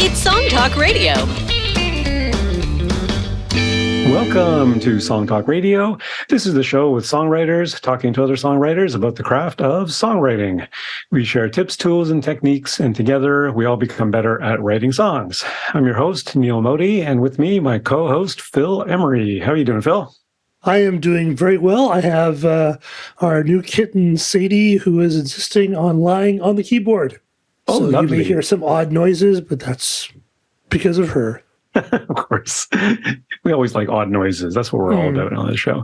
It's Song Talk Radio. Welcome to Song Talk Radio. This is the show with songwriters talking to other songwriters about the craft of songwriting. We share tips, tools, and techniques, and together we all become better at writing songs. I'm your host, Neil Modi, and with me, my co-host, Phil Emery. How are you doing, Phil? I am doing very well. I have our new kitten, Sadie, who is insisting on lying on the keyboard. Oh, so lovely. You may hear some odd noises, but that's because of her. Of course. We always like odd noises. That's what we're all about on this show.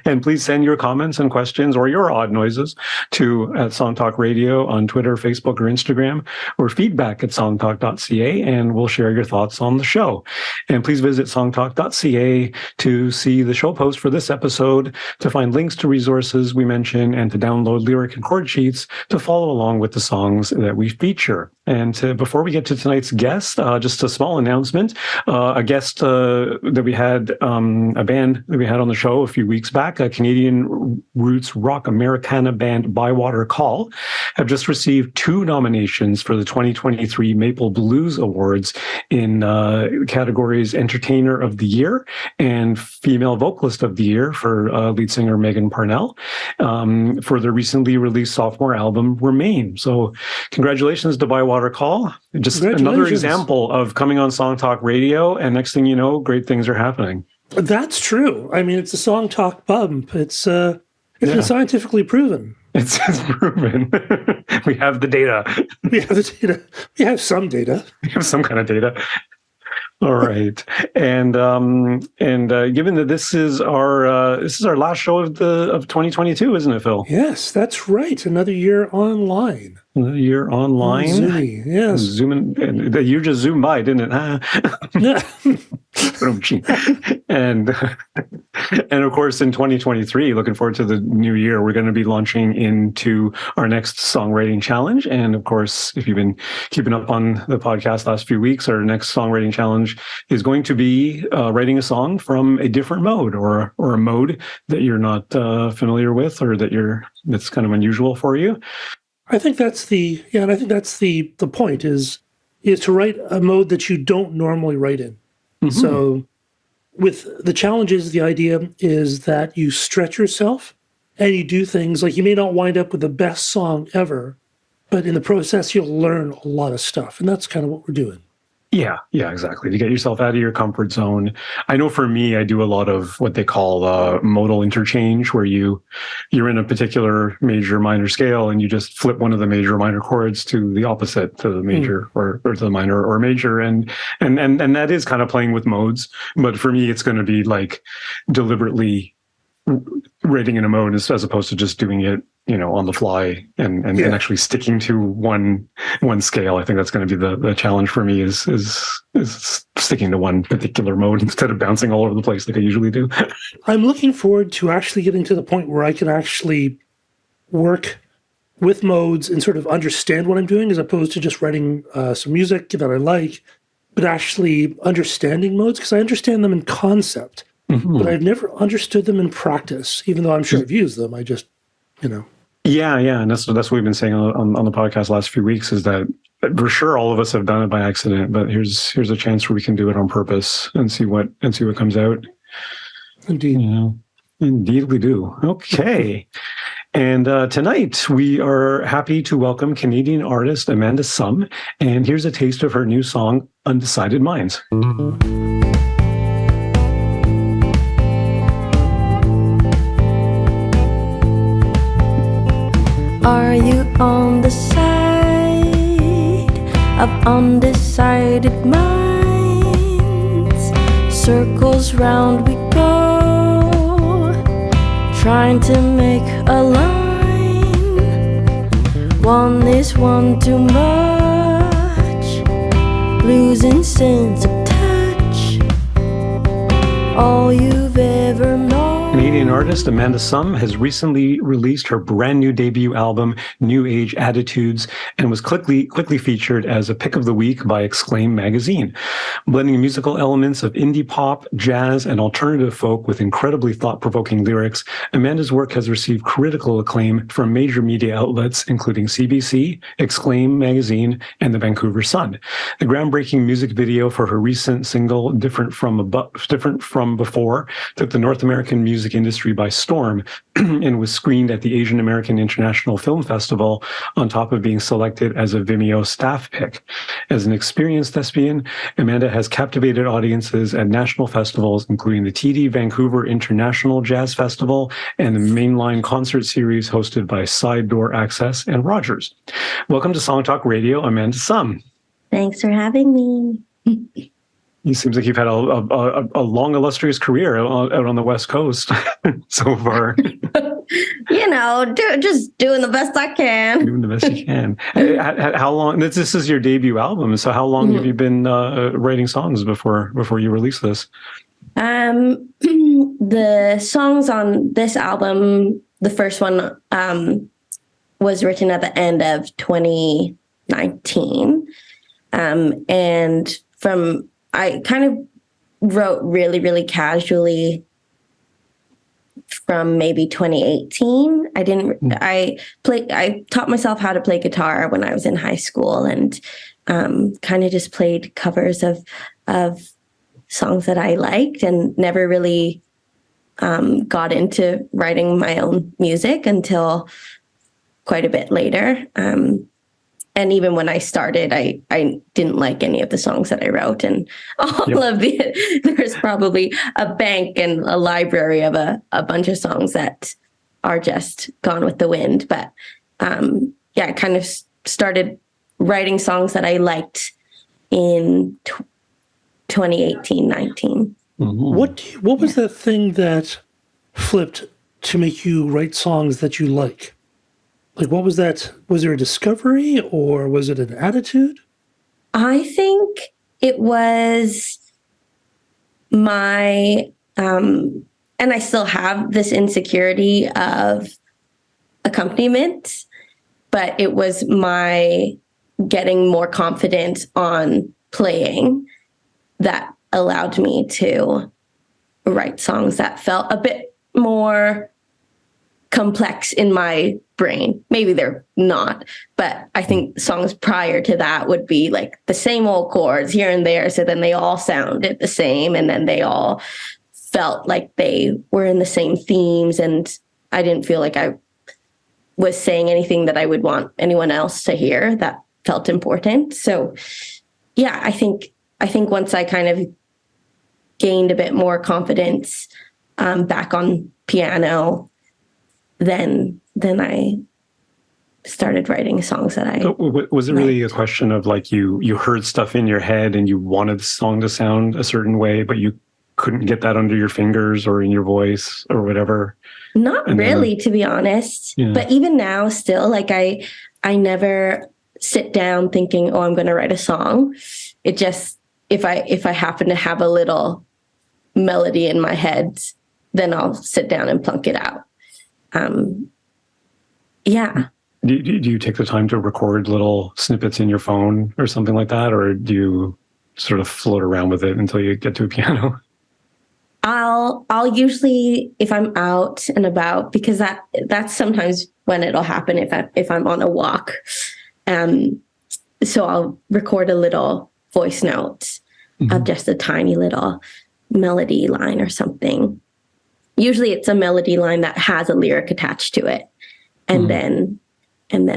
And please send your comments and questions or your odd noises to Song Talk Radio on Twitter, Facebook, or Instagram, or feedback at songtalk.ca, and we'll share your thoughts on the show. And please visit songtalk.ca to see the show post for this episode, to find links to resources we mention, and to download lyric and chord sheets to follow along with the songs that we feature. And before we get to tonight's guest, just a small announcement. A guest that we had, a band that we had on the show a few weeks back, a Canadian roots rock Americana band Bywater Call, have just received 2 nominations for the 2023 Maple Blues Awards in categories Entertainer of the Year and Female Vocalist of the Year for lead singer Megan Parnell for their recently released sophomore album Remain. So congratulations to Bywater Call. Just another example of coming on Song Talk Radio, and next thing you know, great things are happening. That's true. I mean, it's a Song Talk bump. It's been scientifically proven. It's proven. We have the data. We have the data. We have some data. We have some kind of data. All right, and given that this is our last show of 2022, isn't it, Phil? Yes, that's right. Another year online. Another year online. Zoomy, yes. Zooming. The year just zoomed by, didn't it? and of course, in 2023, looking forward to the new year, we're going to be launching into our next songwriting challenge. And of course, if you've been keeping up on the podcast last few weeks, our next songwriting challenge is going to be writing a song from a different mode or a mode that you're not familiar with, or that's kind of unusual for you. I think that's the point is to write a mode that you don't normally write in. Mm-hmm. So with the challenges, the idea is that you stretch yourself and you do things like you may not wind up with the best song ever, but in the process, you'll learn a lot of stuff. And that's kind of what we're doing. Yeah, exactly. To get yourself out of your comfort zone. I know for me, I do a lot of what they call modal interchange, where you're in a particular major minor scale and you just flip one of the major minor chords to the opposite, to the major or to the minor or major, and that is kind of playing with modes. But for me, it's going to be like deliberately writing in a mode as opposed to just doing it, on the fly and actually sticking to one scale. I think that's going to be the challenge for me is sticking to one particular mode instead of bouncing all over the place like I usually do. I'm looking forward to actually getting to the point where I can actually work with modes and sort of understand what I'm doing, as opposed to just writing some music that I like, but actually understanding modes, because I understand them in concept, but I've never understood them in practice, even though I'm sure I've used them. I just, Yeah, and that's what we've been saying on the podcast last few weeks, is that for sure all of us have done it by accident, but here's a chance where we can do it on purpose and see what comes out. Indeed. Indeed we do. Okay. And tonight we are happy to welcome Canadian artist Amanda Sum, and here's a taste of her new song, Undecided Minds. Are you on the side of undecided minds? Circles round we go, trying to make a line. One is one too much, losing sense of touch. All you've ever known. Canadian Canadian artist Amanda Sum has recently released her brand new debut album, New Age Attitudes, and was quickly featured as a pick of the week by Exclaim magazine. Blending musical elements of indie pop, jazz, and alternative folk with incredibly thought-provoking lyrics, Amanda's work has received critical acclaim from major media outlets, including CBC, Exclaim magazine, and the Vancouver Sun. The groundbreaking music video for her recent single, Different From Before, took the North American music industry by storm and was screened at the Asian American International Film Festival, on top of being selected as a Vimeo Staff Pick. As an experienced thespian, Amanda has captivated audiences at national festivals, including the TD Vancouver International Jazz Festival and the Mainline Concert series hosted by Side Door Access and Rogers. Welcome to Song Talk Radio, Amanda Sum. Thanks for having me. It seems like you've had a long, illustrious career out on the West Coast so far. Just doing the best I can. Doing the best you can. How long? This is your debut album, so how long have you been writing songs before you release this? The songs on this album, the first one, was written at the end of 2019, and I kind of wrote really, really casually from maybe 2018. I taught myself how to play guitar when I was in high school, and kind of just played covers of songs that I liked, and never really got into writing my own music until quite a bit later. And even when I started, I didn't like any of the songs that I wrote, and there's probably a bank and a library of a bunch of songs that are just gone with the wind. But I kind of started writing songs that I liked in 2018-19. Mm-hmm. What was the thing that flipped to make you write songs that you like? Like, what was that? Was there a discovery, or was it an attitude? I think it was my, and I still have this insecurity of accompaniment, but it was my getting more confident on playing that allowed me to write songs that felt a bit more complex in my brain. Maybe they're not, but I think songs prior to that would be like the same old chords here and there. So then they all sounded the same, and then they all felt like they were in the same themes. And I didn't feel like I was saying anything that I would want anyone else to hear that felt important. So yeah, I think once I kind of gained a bit more confidence back on piano, then I started writing songs that I was it really a question of like you heard stuff in your head and you wanted the song to sound a certain way, but you couldn't get that under your fingers or in your voice or whatever? Not really, to be honest. Yeah. But even now, still, like I never sit down thinking, oh, I'm going to write a song. It just, if I happen to have a little melody in my head, then I'll sit down and plunk it out. Yeah. Do you take the time to record little snippets in your phone or something like that? Or do you sort of float around with it until you get to a piano? I'll usually, if I'm out and about, because that's sometimes when it'll happen if I'm on a walk. So I'll record a little voice note of just a tiny little melody line or something. Usually it's a melody line that has a lyric attached to it. And then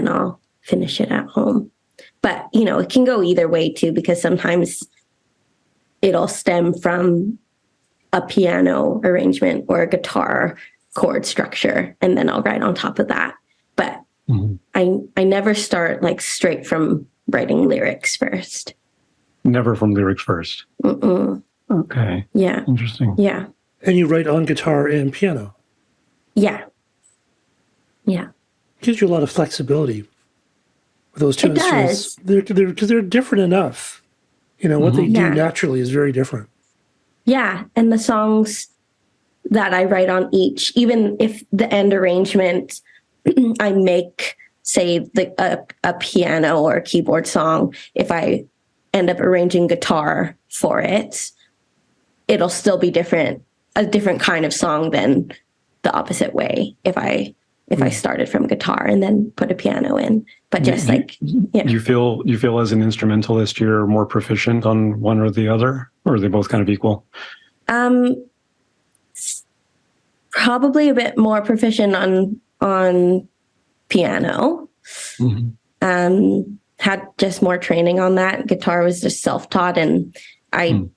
I'll finish it at home. But, it can go either way too, because sometimes it'll stem from a piano arrangement or a guitar chord structure, and then I'll write on top of that. But I never start like straight from writing lyrics first. Never from lyrics first. Mm-mm. Okay. Yeah. Interesting. Yeah. And you write on guitar and piano. Yeah. Yeah. Gives you a lot of flexibility with those two instruments. Because they're different enough. What they do naturally is very different. Yeah. And the songs that I write on each, even if the end arrangement I make, say, a piano or a keyboard song, if I end up arranging guitar for it, it'll still be a different kind of song than the opposite way if I started from guitar and then put a piano in. But just you feel as an instrumentalist you're more proficient on one or the other, or are they both kind of equal? Probably a bit more proficient on piano. Had just more training on that. Guitar was just self-taught, and I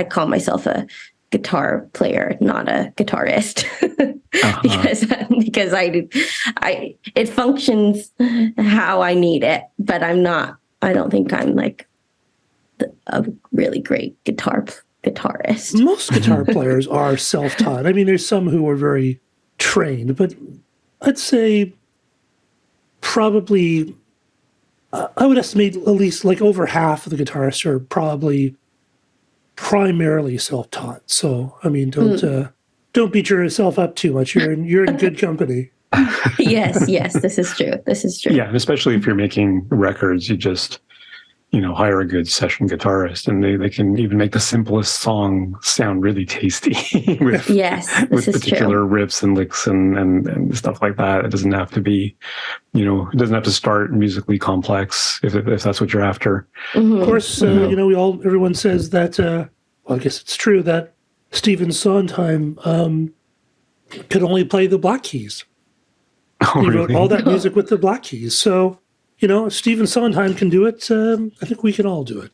call myself a guitar player, not a guitarist, because it functions how I need it, but I don't think I'm like a really great guitarist. Most guitar players are self-taught. I mean, there's some who are very trained, but I'd say probably, I would estimate at least like over half of the guitarists are probably primarily self-taught. So, I mean, don't beat yourself up too much. You're in good company. Yes, this is true. Yeah, and especially if you're making records, you just, hire a good session guitarist, and they can even make the simplest song sound really tasty with particular riffs and licks and stuff like that. It doesn't have to be, it doesn't have to start musically complex if that's what you're after. Of course, everyone says that, well, I guess it's true that Stephen Sondheim could only play the black keys. Oh, he wrote all that music with the black keys. So, if Stephen Sondheim can do it, I think we can all do it.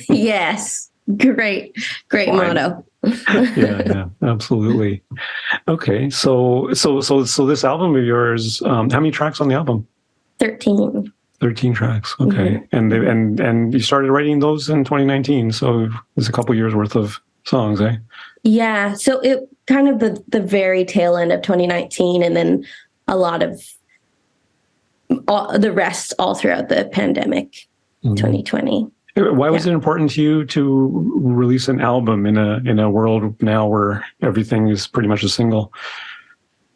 Yes. Great motto. yeah, absolutely. Okay. So this album of yours, how many tracks on the album? 13. 13 tracks. Okay. And you started writing those in 2019. So it's a couple years worth of songs, eh? Yeah. So it kind of the very tail end of 2019, and then a lot of the rest all throughout the pandemic, 2020. Why was it important to you to release an album in a world now where everything is pretty much a single?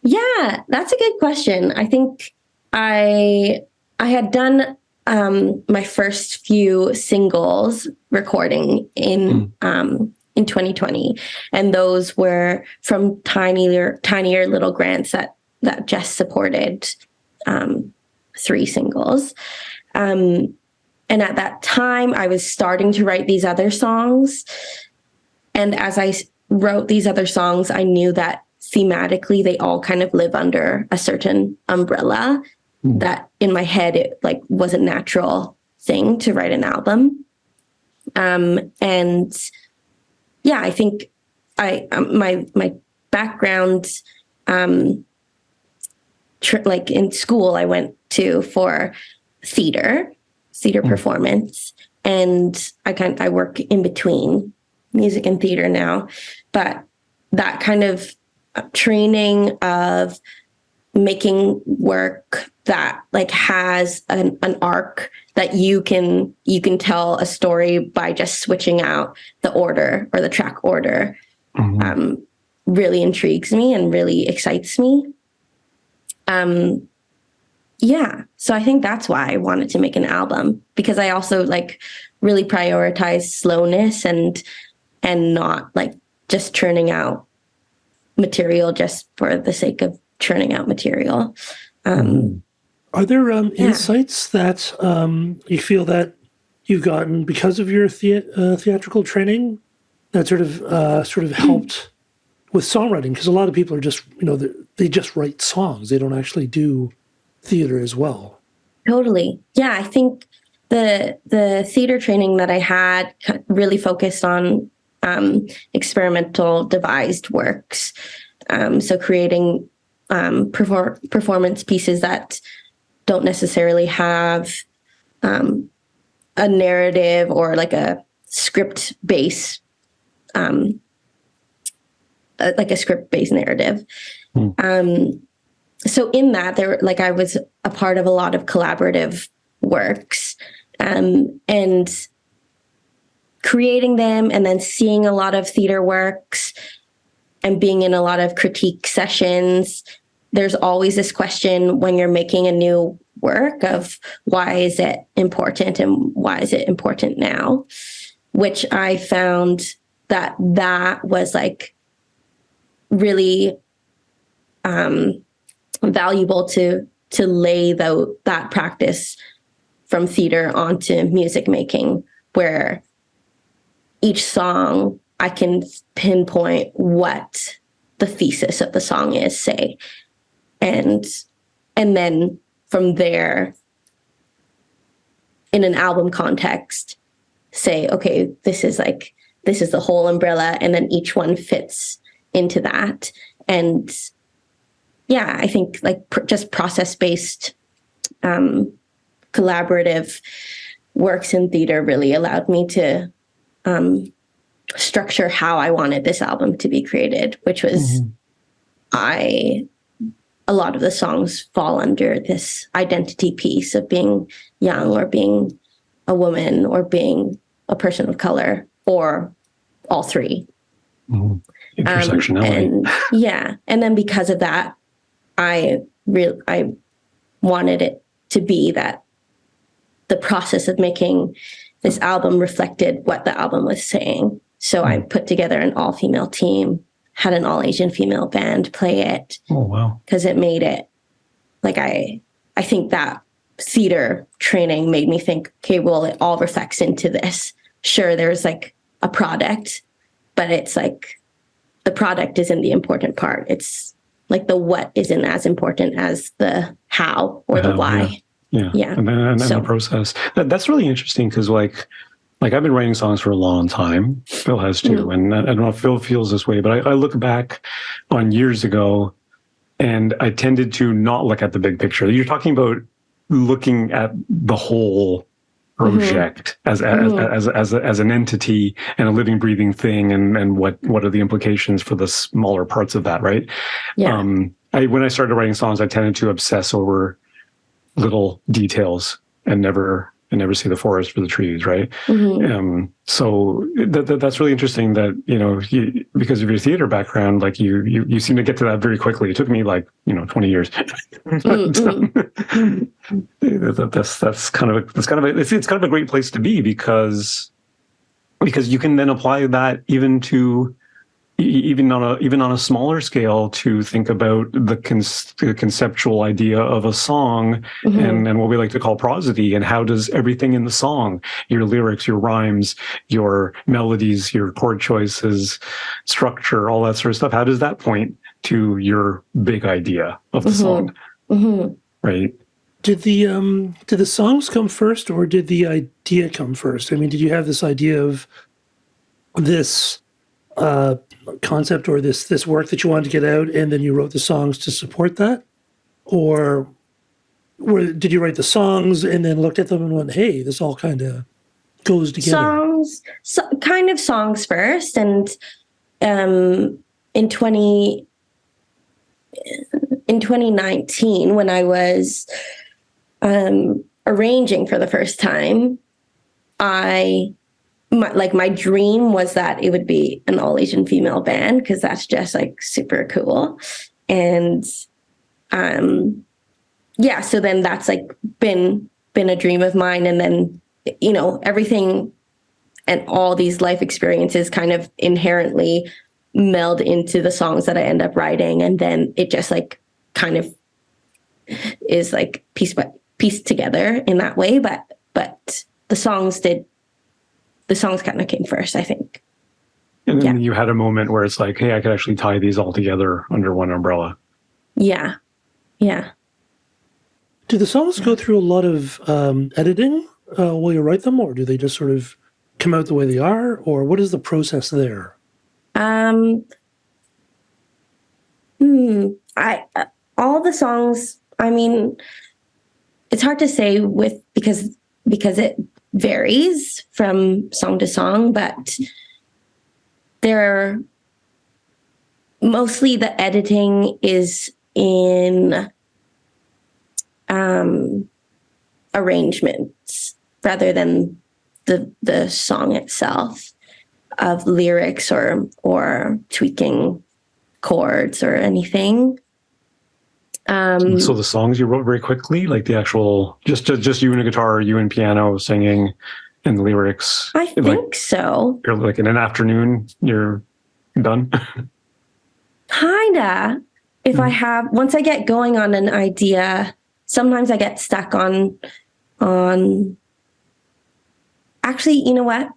Yeah, that's a good question. I think I had done my first few singles recording in 2020, and those were from tinier little grants that just supported 3 singles. And at that time, I was starting to write these other songs. And as I wrote these other songs, I knew that thematically, they all kind of live under a certain umbrella that in my head, it like was a natural thing to write an album. And yeah, I think my background, like in school, I went to for theater performance, and I work in between music and theater now, but that kind of training of making work that like has an arc that you can tell a story by just switching out the order or the track order, really intrigues me and really excites me. Yeah. So I think that's why I wanted to make an album, because I also like really prioritize slowness and not like just churning out material just for the sake of churning out material. Are there insights that you feel that you've gotten because of your theatrical training that sort of helped with songwriting? Because a lot of people are just, they just write songs. They don't actually do theater as well. Totally. Yeah, I think the theater training that I had really focused on experimental devised works. So creating performance pieces that don't necessarily have a narrative or like a script base, like a script-based narrative. So in that, I was a part of a lot of collaborative works, and creating them, and then seeing a lot of theater works, and being in a lot of critique sessions, there's always this question when you're making a new work of why is it important and why is it important now? Which I found that was like really valuable to lay that practice from theater onto music making, where each song I can pinpoint what the thesis of the song is, say, and then from there, in an album context, say, okay, this is the whole umbrella, and then each one fits into that. And yeah, I think like just process-based collaborative works in theater really allowed me to structure how I wanted this album to be created, which was a lot of the songs fall under this identity piece of being young or being a woman or being a person of color or all three. Intersectionality. And then because of that, I wanted it to be that the process of making this album reflected what the album was saying. So I put together an all-female team, had an all-Asian female band play it. Oh, wow. Because it made it, like, I think that theater training made me think, okay, well, it all reflects into this. Sure, there's like a product, but it's like the product isn't the important part. It's like the what isn't as important as the how or the why. Yeah. And then the process. That's really interesting because like I've been writing songs for a long time. Phil has too. And I don't know if Phil feels this way, but I look back on years ago and I tended to not look at the big picture. You're talking about looking at the whole project as an entity and a living, breathing thing, and what are the implications for the smaller parts of that, right? Yeah. When I started writing songs, I tended to obsess over little details and never see the forest for the trees, right? So that's really interesting that, you know, because of your theater background, like you seem to get to that very quickly. It took me like, 20 years. It's kind of a great place to be because you can then apply that even on a smaller scale to think about the conceptual idea of a song and what we like to call prosody, and how does everything in the song, your lyrics, your rhymes, your melodies, your chord choices, structure, all that sort of stuff, how does that point to your big idea of the song? Right? Did the songs come first, or did the idea come first? I mean, did you have this idea of this concept or this work that you wanted to get out, and then you wrote the songs to support that? Or did you write the songs and then looked at them and went, hey, this all kind of goes together? Songs first. And in 2019, when I was arranging for the first time, my dream was that it would be an all Asian female band, because that's just like super cool. And so then that's like been a dream of mine. And then, everything and all these life experiences kind of inherently meld into the songs that I end up writing. And then it just like kind of is like pieced together in that way. But the songs kind of came first, I think. And then you had a moment where it's like, hey, I could actually tie these all together under one umbrella. Yeah. Do the songs go through a lot of editing while you write them, or do they just sort of come out the way they are, or what is the process there? All the songs, I mean, it's hard to say because it varies from song to song, but mostly the editing is in arrangements rather than the song itself, of lyrics or tweaking chords or anything. So the songs you wrote very quickly, like the actual, just you and a guitar, you and piano singing, and the lyrics. I think so. You're like in an afternoon, you're done. Kinda. If once I get going on an idea, sometimes I get stuck on. Actually, you know what?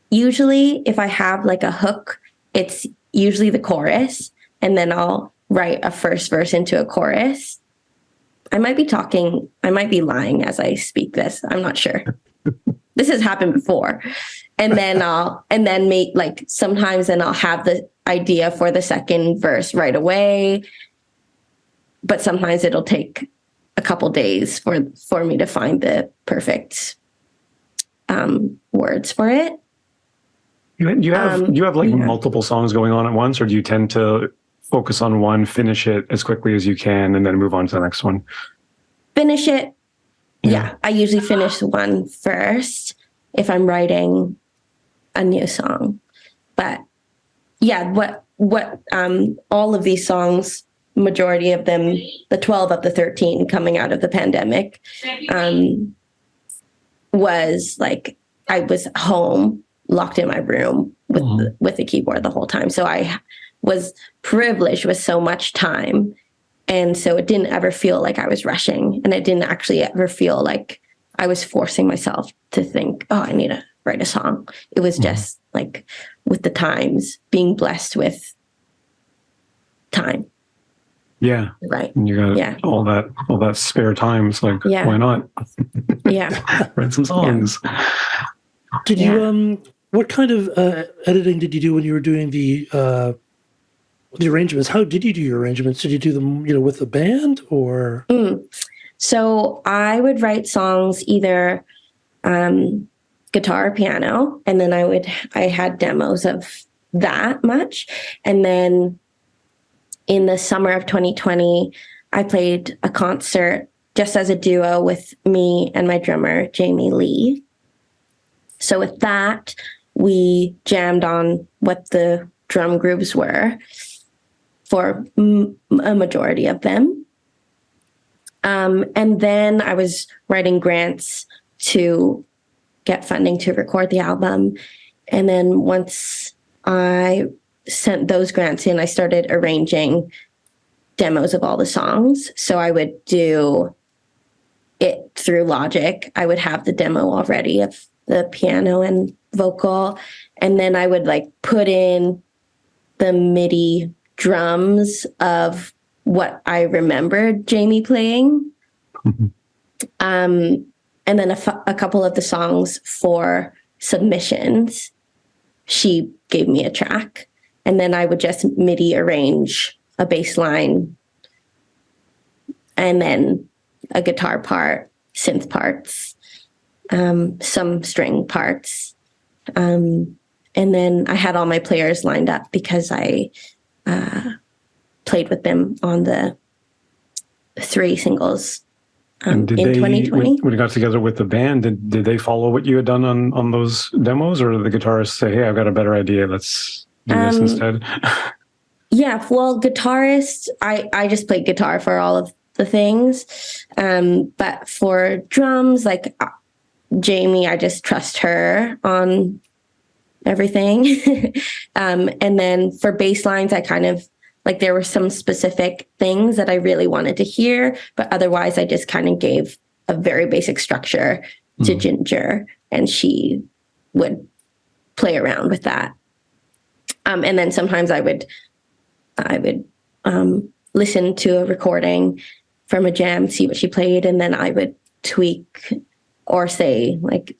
Usually, if I have like a hook, it's usually the chorus, and then I'll write a first verse into a chorus. I might be lying as I speak this. I'm not sure. This has happened before. And then sometimes I'll have the idea for the second verse right away. But sometimes it'll take a couple days for me to find the perfect words for it. Do you have multiple songs going on at once, or do you tend to focus on one, finish it as quickly as you can, and then move on to the next one? Finish it. Yeah, I usually finish one first if I'm writing a new song. But yeah, what all of these songs, majority of them, the 12 of the 13 coming out of the pandemic, was like I was home, locked in my room with the keyboard the whole time. So I was privileged with so much time. And so it didn't ever feel like I was rushing. And it didn't actually ever feel like I was forcing myself to think, oh, I need to write a song. It was just like with the times, being blessed with time. Yeah. Right. And you got all that spare time. It's like, why not? Write some songs. Yeah. Did you, what kind of editing did you do when you were doing the arrangements? How did you do your arrangements? Did you do them, with the band or? So I would write songs either guitar or piano, and then I had demos of that much. And then in the summer of 2020, I played a concert just as a duo with me and my drummer, Jamie Lee. So with that, we jammed on what the drum grooves were for a majority of them. And then I was writing grants to get funding to record the album. And then once I sent those grants in, I started arranging demos of all the songs. So I would do it through Logic. I would have the demo already of the piano and vocal. And then I would put in the MIDI drums of what I remembered Jamie playing. And then a couple of the songs for submissions, she gave me a track. And then I would just MIDI arrange a bass line and then a guitar part, synth parts, some string parts. And then I had all my players lined up because I played with them on the 3 singles in 2020. When you got together with the band, did they follow what you had done on those demos, or did the guitarist say, hey, I've got a better idea, let's do this instead? Yeah, well, guitarist, I just played guitar for all of the things. But for drums, Jamie, I just trust her on everything. And then for bass lines, I kind of there were some specific things that I really wanted to hear, but otherwise I just kind of gave a very basic structure to Ginger, and she would play around with that. And then sometimes I would listen to a recording from a jam, see what she played, and then I would tweak or say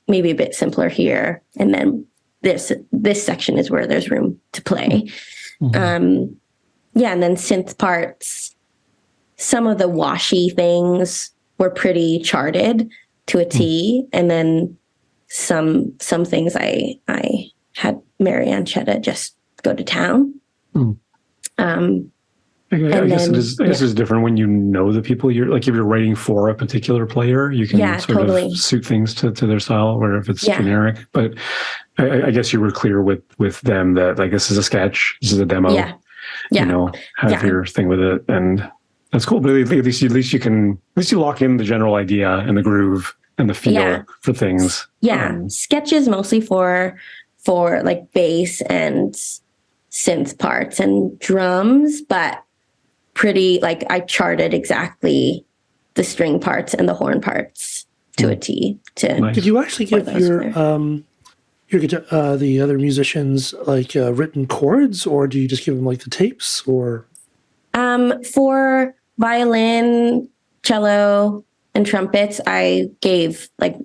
maybe a bit simpler here, and then this section is where there's room to play. And then synth parts, some of the washy things were pretty charted to a T, and then some things I had Marianne Chetta just go to town. I guess it's different when you know the people you're if you're writing for a particular player, you can sort of suit things to their style, or if it's generic. But I guess you were clear with them that this is a sketch, this is a demo. Yeah. have Yeah. your thing with it, and that's cool. But at least you lock in the general idea and the groove and the feel for things. Yeah. Sketches mostly for like bass and synth parts and drums, but pretty like I charted exactly the string parts and the horn parts to a T. Nice. Did you actually give your guitar, the other musicians like written chords, or do you just give them like the tapes? Or for violin, cello, and trumpets, I gave like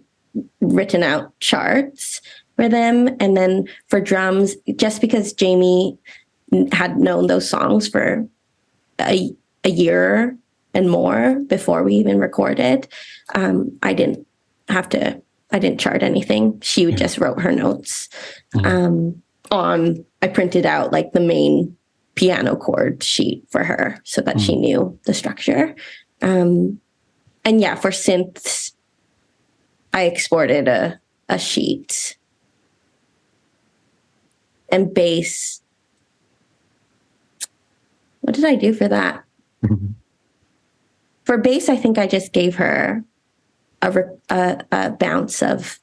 written out charts for them, and then for drums, just because Jamie had known those songs for a year and more before we even recorded, I didn't chart anything. She just wrote her notes. I printed out like the main piano chord sheet for her so that she knew the structure. And yeah, for synths, I exported a sheet. And bass, what did I do for that? For bass, I think I just gave her a bounce of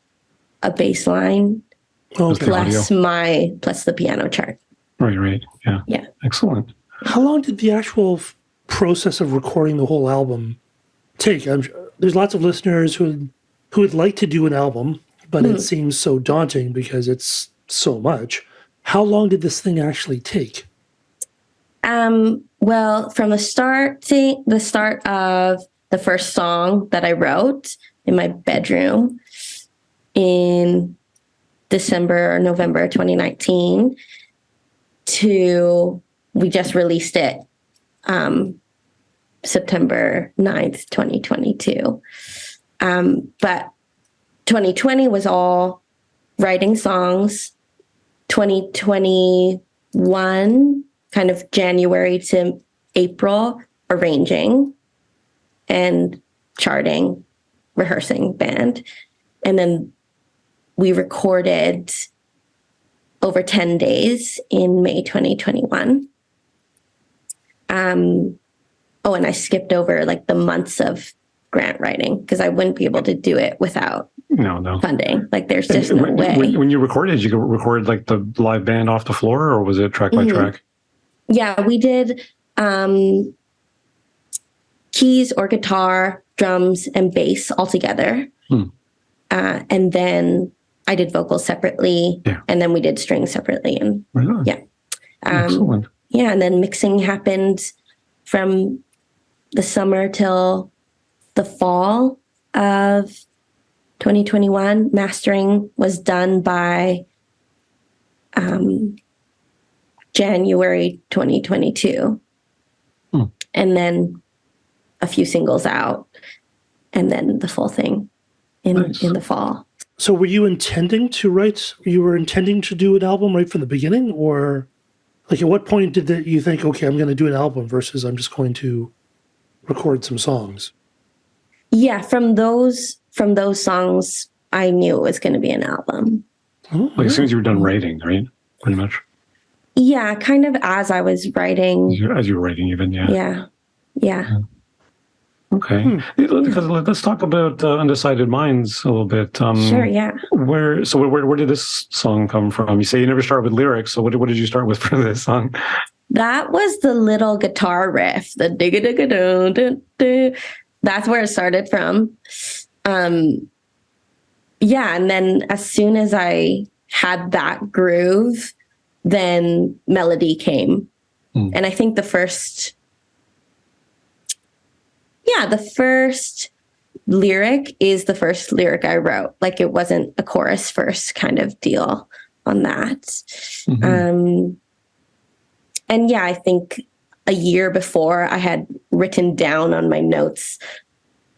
a bass line plus the piano chart. Right. Yeah. Excellent. How long did the actual process of recording the whole album take? There's lots of listeners who would like to do an album, but it seems so daunting because it's so much. How long did this thing actually take? Well, from the start of the first song that I wrote in my bedroom in December or November 2019 to we just released it September 9th, 2022. But 2020 was all writing songs. 2021, kind of January to April, arranging and charting, rehearsing band. And then we recorded over 10 days in May 2021. And I skipped over like the months of grant writing because I wouldn't be able to do it without funding. Like there's just no way. When you recorded, you record like the live band off the floor, or was it track by track? Yeah, we did keys or guitar, drums, and bass all together. And then I did vocals separately, and then we did strings separately. And Excellent. Yeah, and then mixing happened from the summer till the fall of 2021. Mastering was done by January 2022. And then a few singles out, and then the full thing in the fall. So were you intending to write, you were intending to do an album right from the beginning? Or like at what point did you think, okay, I'm going to do an album versus I'm just going to record some songs? Yeah, from those songs, I knew it was going to be an album. Like as soon as you were done writing, right? Pretty much. Yeah, kind of as I was writing. As you were writing, even, Yeah. Okay. Let's talk about Undecided Minds a little bit. Sure, yeah. Where did this song come from? You say you never start with lyrics, so what did you start with for this song? That was the little guitar riff, the digga-digga-doo-doo-doo. That's where it started from. Yeah, and then as soon as I had that groove, then melody came. And I think the first lyric is the first lyric I wrote. Like it wasn't a chorus first kind of deal on that. And yeah, I think a year before I had written down on my notes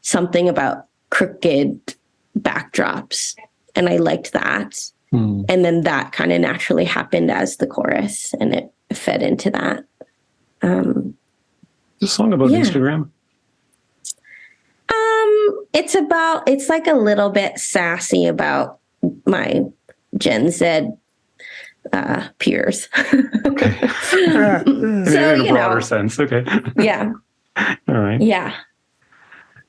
something about crooked backdrops, and I liked that. And then that kind of naturally happened as the chorus, and it fed into that. This song about Instagram? It's like a little bit sassy about my Gen Z peers. Okay. So, in a broader sense. Okay. Yeah. All right. Yeah.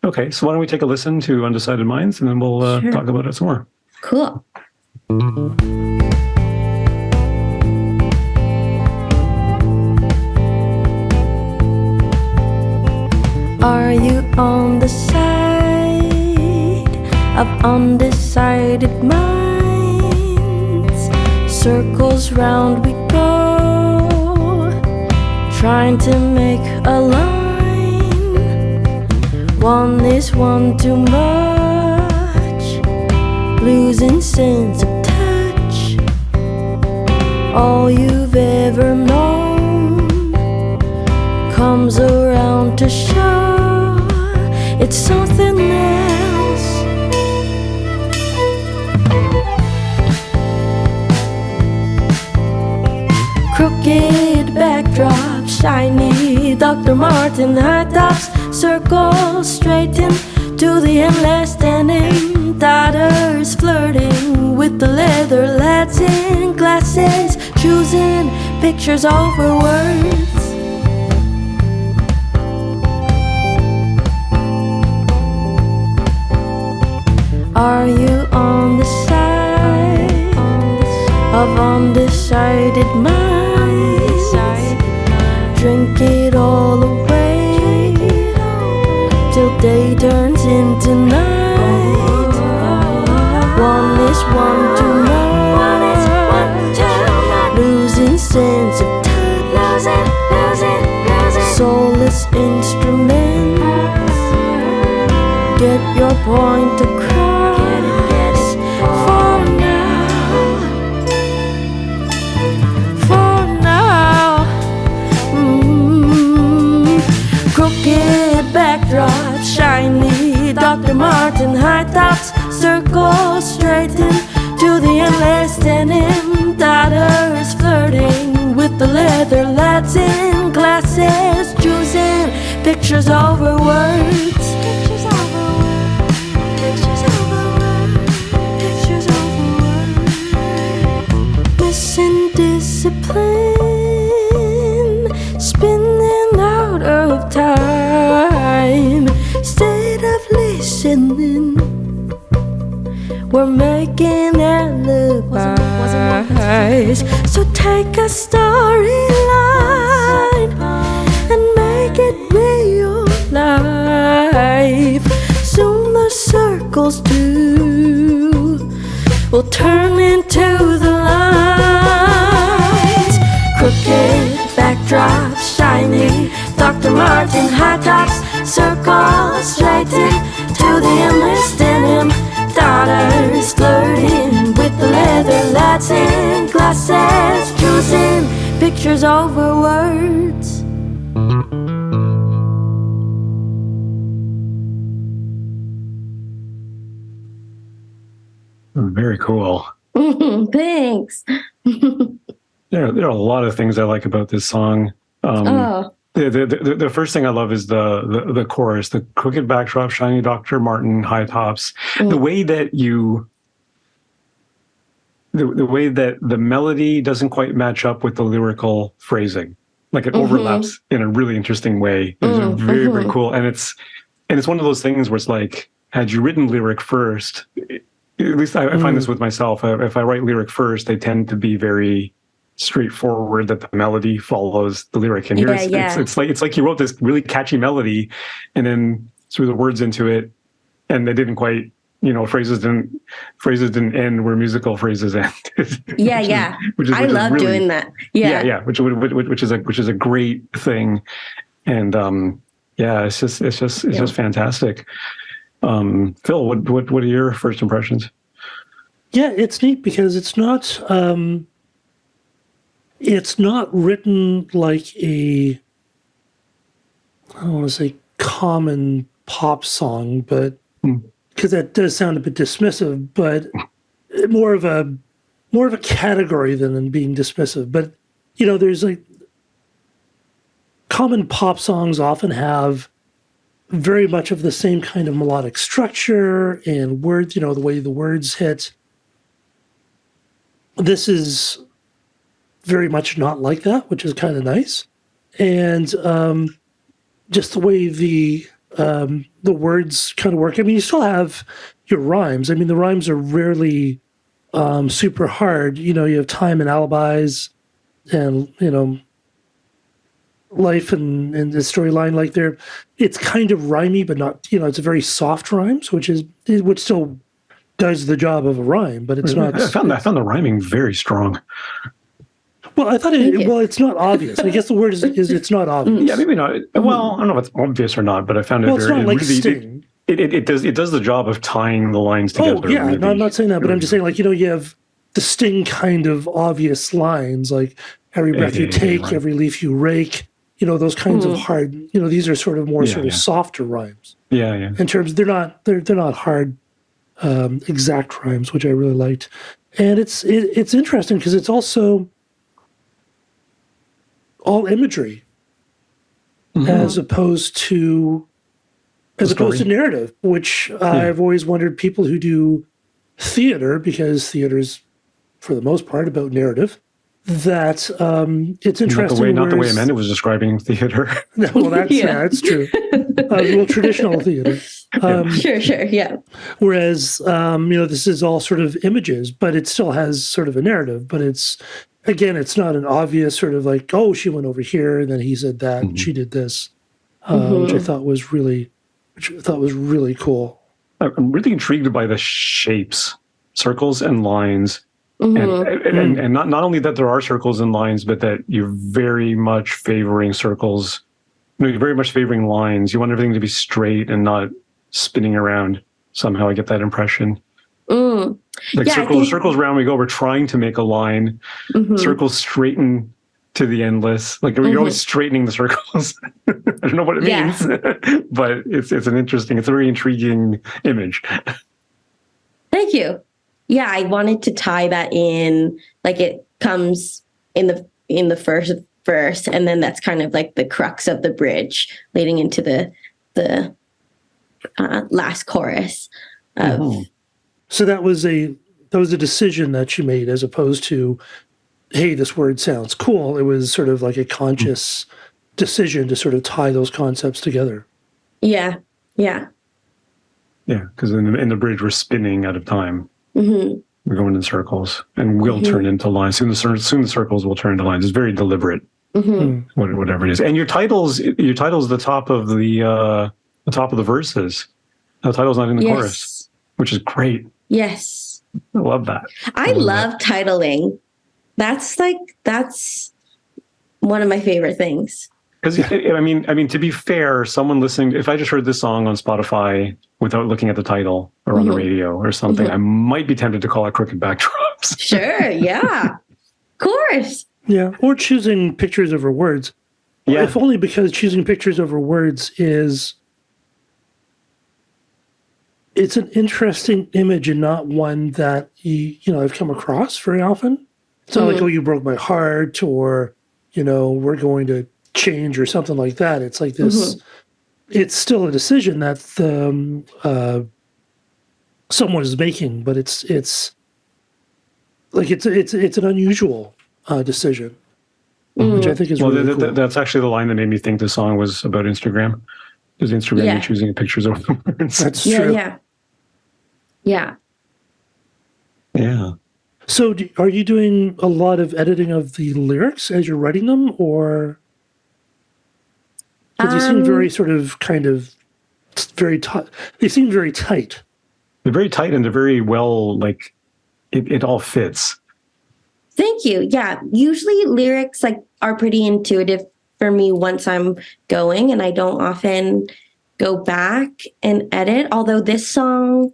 Okay. So why don't we take a listen to Undecided Minds, and then we'll Sure. talk about it some more. Cool. Are you on the side of undecided minds? Circles round we go, trying to make a line. One is one too much, losing sense of touch. All you've ever known comes around to show it's something else. Crooked backdrop, shiny Dr. Martin high tops, circles straighten to the endless denim. Daughters flirting with the leather lads in glasses, choosing pictures over words. Are you on the side of undecided minds? Drink it all away till day turns into night. One is one too much, losing sense of touch. Soulless instruments, get your point across. Backdrop, shiny Dr. Martin high tops, circles straighten to the endless denim. Daughters flirting with the leather lads in glasses, choosing pictures over words. Pictures over words. Pictures over words. Pictures over words. Missing discipline, spinning out of time. Instead of listening, we're making alibis. So take a storyline and make it real life. Soon the circles do will turn into the lines. Crooked backdrop, shiny Dr. Martin high tops, circles straighten to the endless denim. Daughters flirting with the leather lads in glasses, choosing pictures over words. Very cool. Thanks. There are a lot of things I like about this song. The first thing I love is the chorus, the crooked backdrop, shiny Dr. Martin high tops. The way that the way that the melody doesn't quite match up with the lyrical phrasing, like it overlaps in a really interesting way. It's very, very cool, and it's one of those things where it's like, had you written lyric first, at least I find this with myself. If I write lyric first, they tend to be very straightforward, that the melody follows the lyric. And here it's like you wrote this really catchy melody and then threw the words into it, and they didn't quite, phrases didn't end where musical phrases end. Which is I love really, doing that. Which is a great thing. And it's just fantastic. Phil, what are your first impressions? Yeah, it's neat because it's not written like a, I don't want to say common pop song, but because that does sound a bit dismissive, but more of a category than being dismissive. But there's like common pop songs often have very much of the same kind of melodic structure and words, the way the words hit. This is very much not like that, which is kind of nice. And just the way the words kind of work. I mean, you still have your rhymes. I mean, the rhymes are rarely super hard. You know, you have time and alibis, and life and the storyline. Like it's kind of rhymey, but not. It's a very soft rhymes, which still does the job of a rhyme, but it's not. I found the rhyming very strong. Well, I thought it's not obvious. I guess the word is it's not obvious. Yeah, maybe not. Well, I don't know if it's obvious or not, but I found it it's not like Sting. It does the job of tying the lines together. Oh, yeah. Really, No, I'm not saying that, but I'm just saying, like, you have the Sting kind of obvious lines, like every breath you take, right. Every leaf you rake, those kinds of hard, these are sort of more softer rhymes. Yeah, yeah. In terms, they're not hard, exact rhymes, which I really liked. And it's interesting because it's also all imagery as opposed to narrative, which I've always wondered, people who do theater, because theater is for the most part about narrative, that it's interesting. Not the way Amanda was describing theater. Well, that's true. Traditional theater. Sure, yeah. Whereas, this is all sort of images, but it still has sort of a narrative, but it's not an obvious sort of like, oh, she went over here, and then he said that, and she did this, which I thought was really cool. I'm really intrigued by the shapes, circles and lines, and not only that there are circles and lines, but that you're very much favoring circles. You're very much favoring lines. You want everything to be straight and not spinning around. Somehow I get that impression. Like circles round we go. We're trying to make a line. Circles straighten to the endless. Like you're always straightening the circles. I don't know what it means, but it's a very intriguing image. Thank you. Yeah, I wanted to tie that in, like it comes in the first verse, and then that's kind of like the crux of the bridge leading into the last chorus. So that was a decision that you made, as opposed to, hey, this word sounds cool. It was sort of like a conscious decision to sort of tie those concepts together. Yeah. Because in the bridge we're spinning out of time. We're going in circles, and we'll turn into lines. Soon the circles will turn into lines. It's very deliberate. Whatever it is, and your title's the top of the verses. The title's not in the chorus, which is great. Yes. I love that. I love titling. That's one of my favorite things. Because I mean, to be fair, someone listening, if I just heard this song on Spotify without looking at the title or on the radio or something, I might be tempted to call it Crooked Backdrops. Sure, yeah. Of course. Yeah, or choosing pictures over words. Yeah. If only because choosing pictures over words it's an interesting image and not one that I've come across very often. It's not like, oh, you broke my heart, or we're going to change or something like that. It's like this. It's still a decision that someone is making, but it's an unusual decision, which I think is really cool. That's actually the line that made me think the song was about Instagram. Is Instagram choosing pictures over words? That's true. Yeah. So are you doing a lot of editing of the lyrics as you're writing them, or because they seem very sort of kind of very tight? They seem very tight. They're very tight, and they're very well, like it all fits. Thank you. Yeah. Usually lyrics are pretty intuitive for me once I'm going, and I don't often go back and edit. Although this song,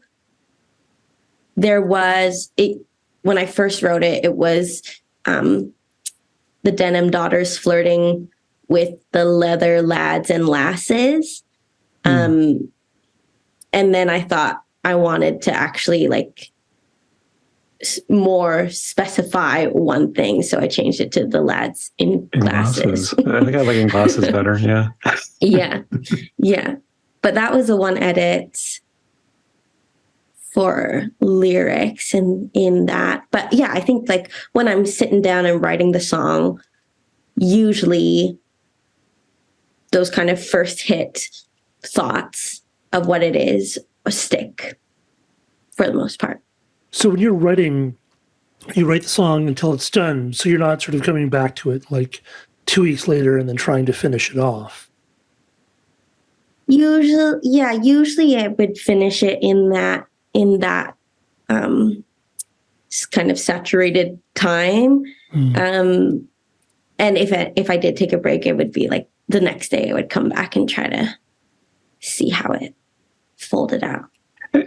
when I first wrote it, it was the denim daughters flirting with the leather lads and lasses. And then I thought I wanted to actually more specify one thing. So I changed it to the lads in glasses. I think I like in glasses better. Yeah. Yeah. But that was the one edit for lyrics and in that. But yeah, I think like when I'm sitting down and writing the song, usually those kind of first hit thoughts of what it is stick for the most part. So when you're writing, you write the song until it's done. So you're not sort of coming back to it like 2 weeks later and then trying to finish it off. Usually I would finish it in that kind of saturated time. And if I did take a break, it would be like the next day I would come back and try to see how it folded out.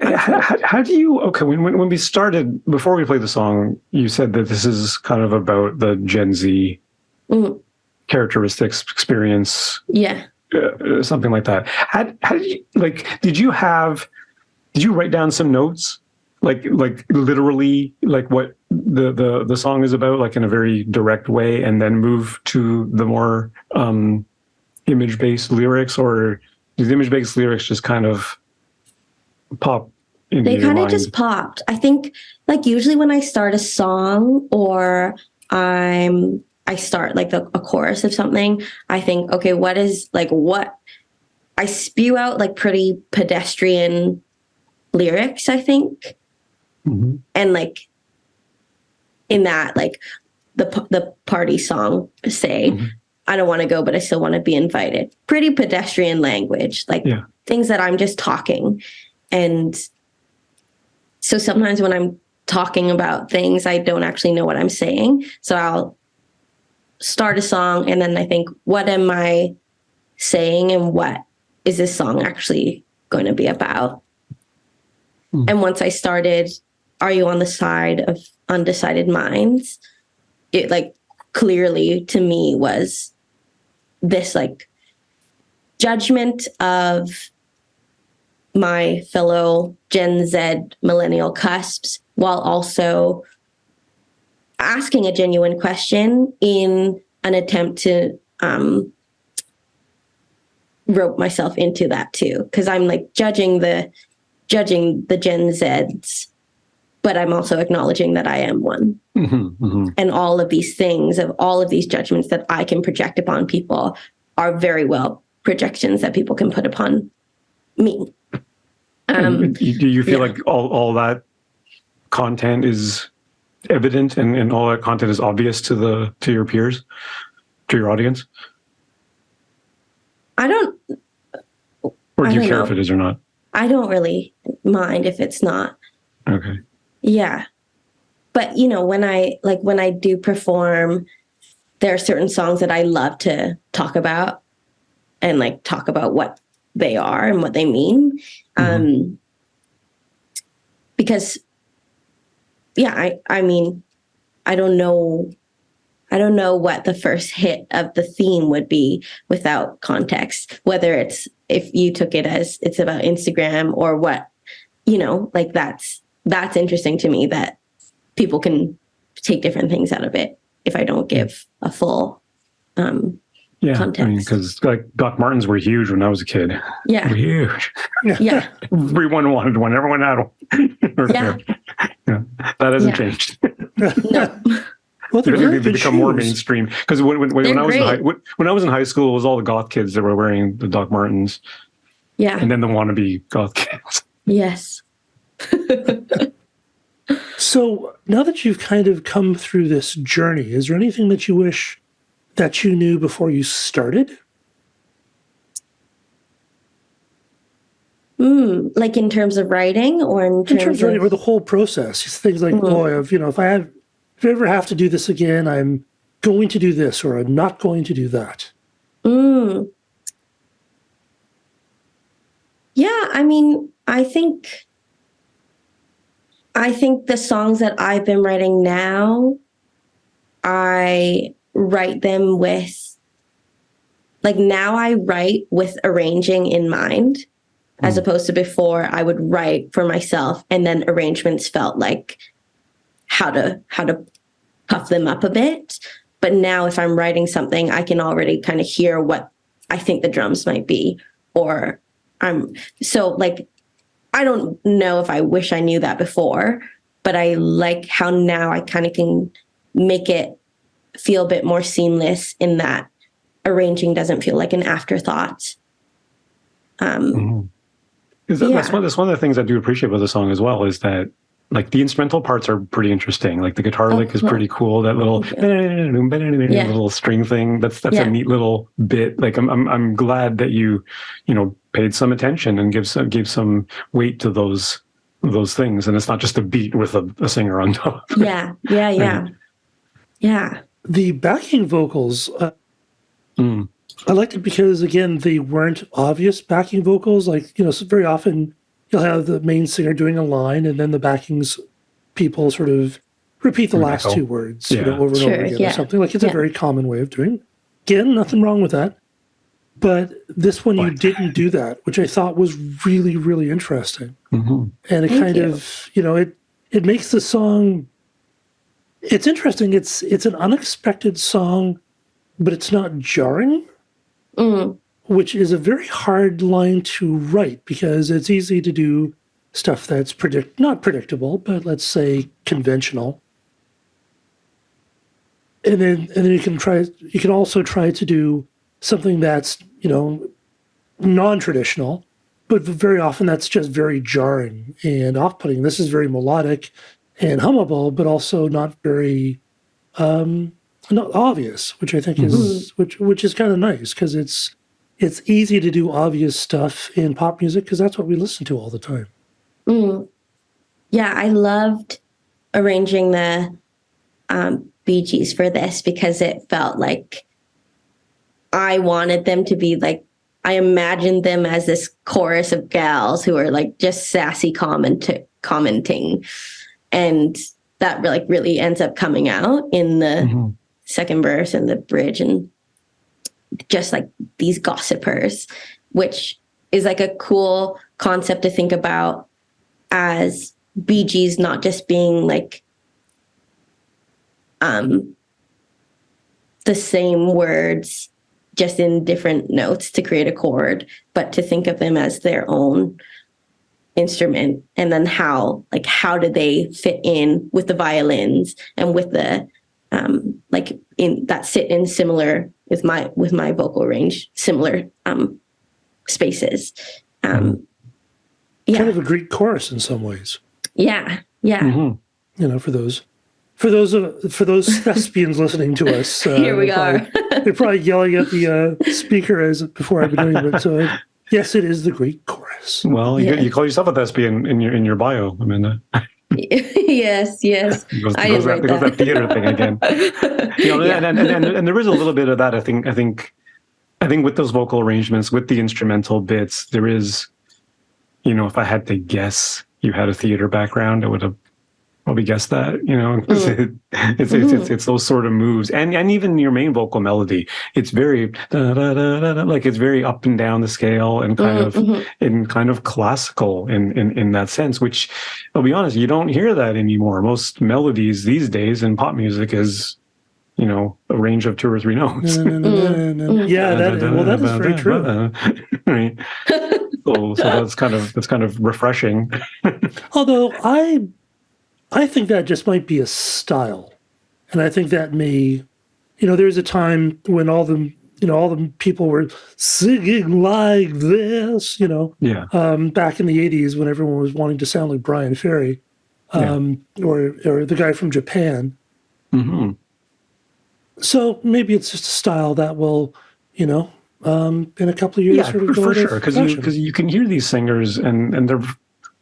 How do you, okay, when we started, before we played the song, you said that this is kind of about the Gen Z characteristics, experience. Yeah. Something like that. How did you, like, did you write down some notes? Like literally like what the song is about, like in a very direct way, and then move to the more image-based lyrics, or do the image-based lyrics just kind of pop into your mind? They kind of just popped. I think like usually when I start a song or I start like a chorus of something, I think, okay, what I spew out like pretty pedestrian lyrics, I think. Mm-hmm. And like in that, like the party song, say, mm-hmm. I don't want to go, but I still want to be invited. Pretty pedestrian language, like things that I'm just talking. And so sometimes when I'm talking about things, I don't actually know what I'm saying. So I'll start a song and then I think, what am I saying and what is this song actually going to be about? Mm. And once I started, Are You on the Side of Undecided Minds? It like clearly to me was this like judgment of my fellow Gen Z millennial cusps while also asking a genuine question in an attempt to rope myself into that too, because I'm like judging the Gen Zs, but I'm also acknowledging that I am one. Mm-hmm, mm-hmm. And all of these things, of all of these judgments that I can project upon people are very well projections that people can put upon me. Do you feel like all that content is evident and all that content is obvious to your peers, to your audience? I don't. Or do you care if it is or not? I don't really mind if it's not. Okay. Yeah. But when I do perform, there are certain songs that I love to talk about and like talk about what they are and what they mean. Mm-hmm. Because I mean, I don't know what the first hit of the theme would be without context, whether it's if you took it as it's about Instagram or what, like that's interesting to me that people can take different things out of it if I don't give a full context. I mean, because like Doc Martens were huge when I was a kid. Yeah. They were huge. Yeah. Everyone wanted one. Everyone had one. Yeah. That hasn't changed. No. Well, they become more mainstream. Because when I was in high school, it was all the goth kids that were wearing the Doc Martens. Yeah. And then the wannabe goth kids. Yes. So now that you've kind of come through this journey, is there anything that you wish that you knew before you started? Like in terms of writing or in terms of writing or the whole process? Things like, if I ever have to do this again, I'm going to do this or I'm not going to do that. Yeah, I mean, I think the songs that I've been writing now, I write them with, like now I write with arranging in mind, as opposed to before I would write for myself and then arrangements felt like how to puff them up a bit. But now if I'm writing something, I can already kind of hear what I think the drums might be, or so like I don't know if I wish I knew that before, but I like how now I kind of can make it feel a bit more seamless in that arranging doesn't feel like an afterthought. That's one of the things I do appreciate about the song as well, is that like the instrumental parts are pretty interesting. Like the guitar lick is pretty cool. That little little string thing. That's a neat little bit. Like I'm glad that you paid some attention and gave some weight to those things, and it's not just a beat with a singer on top. Yeah. The backing vocals, I liked it because, again, they weren't obvious backing vocals. Like, so very often you'll have the main singer doing a line, and then the backings people sort of repeat the last two words over and over again or something. Like, it's a very common way of doing it. Again, nothing wrong with that. But this one, you didn't do that, which I thought was really, really interesting. Mm-hmm. And it it makes the song, it's interesting. It's an unexpected song, but it's not jarring, which is a very hard line to write, because it's easy to do stuff that's not predictable, but let's say conventional. And then you can also try to do something that's, non-traditional, but very often that's just very jarring and off-putting. This is very melodic and hummable, but also not very not obvious, which I think is which is kind of nice, because it's easy to do obvious stuff in pop music, because that's what we listen to all the time. Yeah, I loved arranging the Bee Gees for this, because it felt like I wanted them to be like, I imagined them as this chorus of gals who are like just sassy commenting. And that really ends up coming out in the second verse and the bridge, and just like these gossipers, which is like a cool concept to think about as Bee Gees not just being like the same words just in different notes to create a chord, but to think of them as their own instrument. And then how do they fit in with the violins and with the sit in similar with my vocal range, similar spaces. Kind of a Greek chorus in some ways. Yeah. For those thespians listening to us, here we are. They're probably yelling at the speaker before I've been doing it. So yes, it is the Greek chorus. Well, you call yourself a thespian in your bio, Amanda. Yes. It goes that theater thing again. And there is a little bit of that. I think with those vocal arrangements, with the instrumental bits, there is, if I had to guess, you had a theater background, I would have probably guessed that. It's those sort of moves, and even your main vocal melody, it's very like it's very up and down the scale, and kind of classical in that sense. Which, I'll be honest, you don't hear that anymore. Most melodies these days in pop music is, a range of 2 or 3 notes. Yeah, that is very true. Right. So that's kind of refreshing. Although I think that just might be a style. And I think that may, there's a time when all the people were singing like this, back in the 80s, when everyone was wanting to sound like Brian Ferry, or the guy from Japan. Mm-hmm. So maybe it's just a style that will, in a couple of years sort of go for sure, because you can hear these singers and they're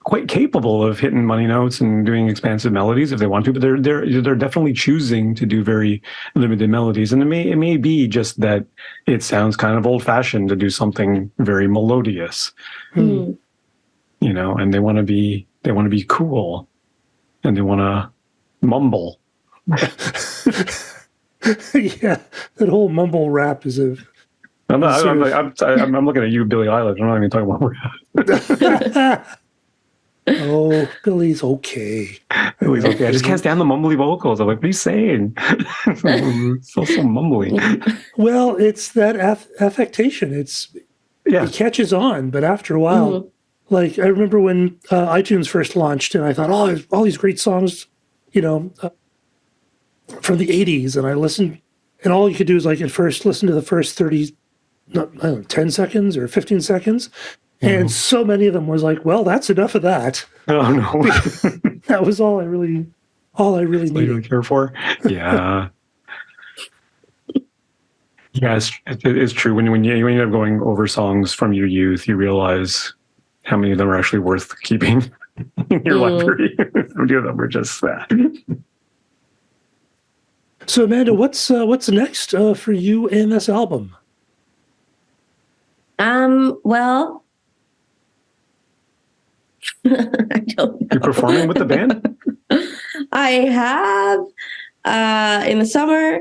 quite capable of hitting money notes and doing expansive melodies if they want to, but they're definitely choosing to do very limited melodies. And it may be just that it sounds kind of old fashioned to do something very melodious, and they want to be cool, and they want to mumble. Yeah, that whole mumble rap is a. I'm looking at you, Billie Eilish. I'm not even talking about rap. Oh, Billy's okay. Billy's okay. I just can't stand the mumbly vocals. I'm like, what are you saying? so mumbly. Well, it's that affectation. It catches on, but after a while, Like, I remember when iTunes first launched, and I thought, oh, there's all these great songs, from the 80s. And I listened, and all you could do is, like, at first listen to the first 30, I don't know, 10 seconds or 15 seconds. And so many of them was like, well, that's enough of that. Oh, no. That was all I really That's what you needed. care for? Yeah. Yeah, it's true. When you end up going over songs from your youth, you realize how many of them are actually worth keeping in your library. How many of them are just that. So, Amanda, what's next for you and this album? Well, I don't know. You're performing with the band? I have in the summer,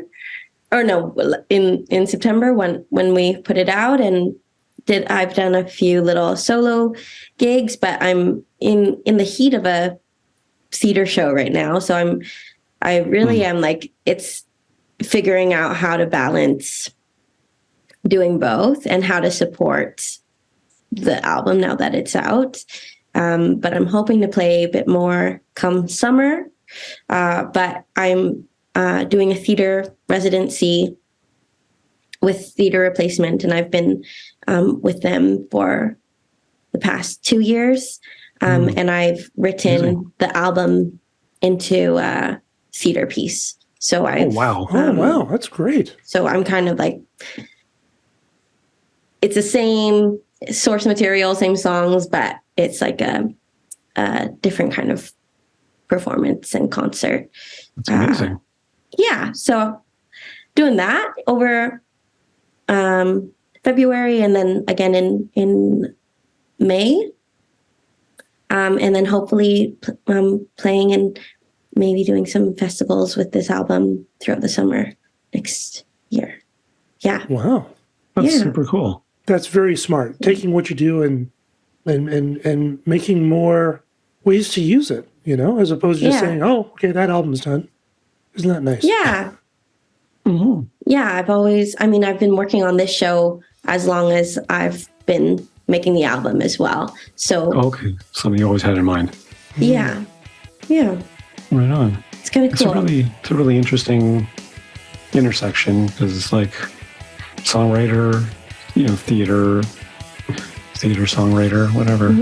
or no, in September when we put it out, and I've done a few little solo gigs, but I'm in the heat of a theater show right now, so I really am like, it's figuring out how to balance doing both and how to support the album now that it's out. But I'm hoping to play a bit more come summer. But I'm doing a theater residency with Theater Replacement, and I've been with them for the past 2 years. And I've written the album into a theater piece. So Oh, wow. Wow, that's great. So I'm kind of like, it's the same source material, same songs, but it's like a different kind of performance and concert. That's amazing. Yeah. So doing that over February, and then again in May. And then hopefully playing and maybe doing some festivals with this album throughout the summer next year. Yeah. Wow. That's super cool. That's very smart. Taking what you do and making more ways to use it, as opposed to just saying, oh, okay, that album's done. Isn't that nice? Yeah. Yeah. I've been working on this show as long as I've been making the album as well. So, okay. Something you always had in mind. Yeah. Yeah. Right on. It's kind of cool. It's a really interesting intersection, because it's like songwriter, theater songwriter, whatever.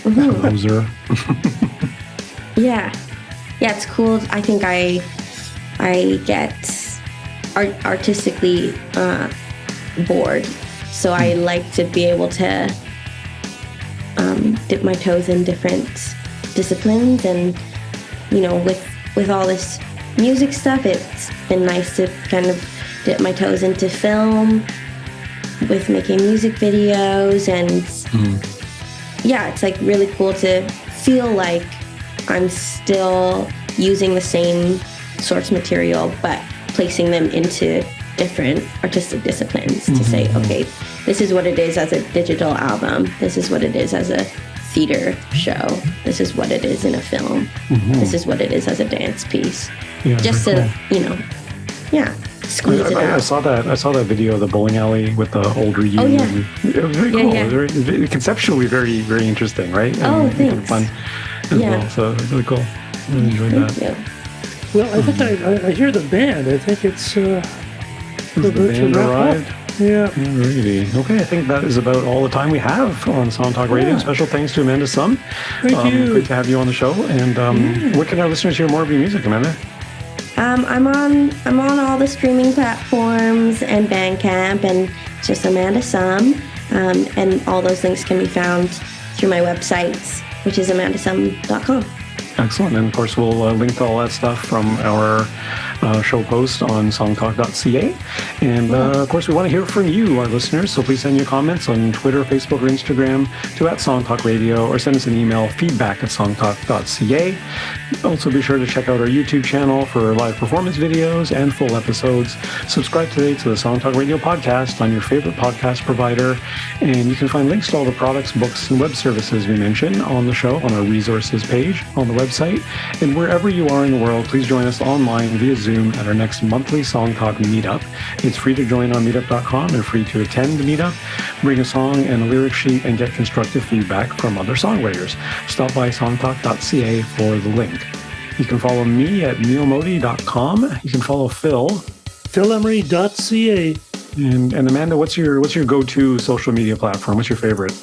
Composer. Yeah. Yeah, it's cool. I think I get artistically bored. So I like to be able to dip my toes in different disciplines, and with all this music stuff, it's been nice to kind of dip my toes into film with making music videos, and it's like really cool to feel like I'm still using the same source material but placing them into different artistic disciplines to say, okay, this is what it is as a digital album, this is what it is as a theater show, this is what it is in a film, this is what it is as a dance piece. Just to squeeze it out. I saw that video of the bowling alley with the older you. Oh, yeah. It was very cool. It was very, conceptually very, very interesting, right? And Thanks. fun as well. So really cool. Really enjoyed that. Thank you. Well, I think I hear the band. I think it's the band arrived. Yeah. Alrighty. Okay, I think that is about all the time we have on Song Talk Radio. Special thanks to Amanda Sun. Thank you. Great to have you on the show. And where can our listeners hear more of your music, Amanda? I'm on all the streaming platforms and Bandcamp, and it's just Amanda Sun, and all those links can be found through my website, which is amandasum.com. Excellent. And of course, we'll link to all that stuff from our show post on songtalk.ca. And of course, we want to hear from you, our listeners. So please send your comments on Twitter, Facebook, or Instagram to @SongTalkRadio, or send us an email, feedback@songtalk.ca. Also, be sure to check out our YouTube channel for live performance videos and full episodes. Subscribe today to the Song Talk Radio podcast on your favorite podcast provider. And you can find links to all the products, books, and web services we mention on the show on our resources page on the website. And wherever you are in the world, please join us online via Zoom Zoom at our next monthly Song Talk meetup. It's free to join on meetup.com and free to attend the meetup, bring a song and a lyric sheet, and get constructive feedback from other songwriters. Stop by songtalk.ca for the link. You can follow me at neilmodi.com. You can follow Phil. PhilEmery.ca. And Amanda, what's your go-to social media platform? What's your favorite?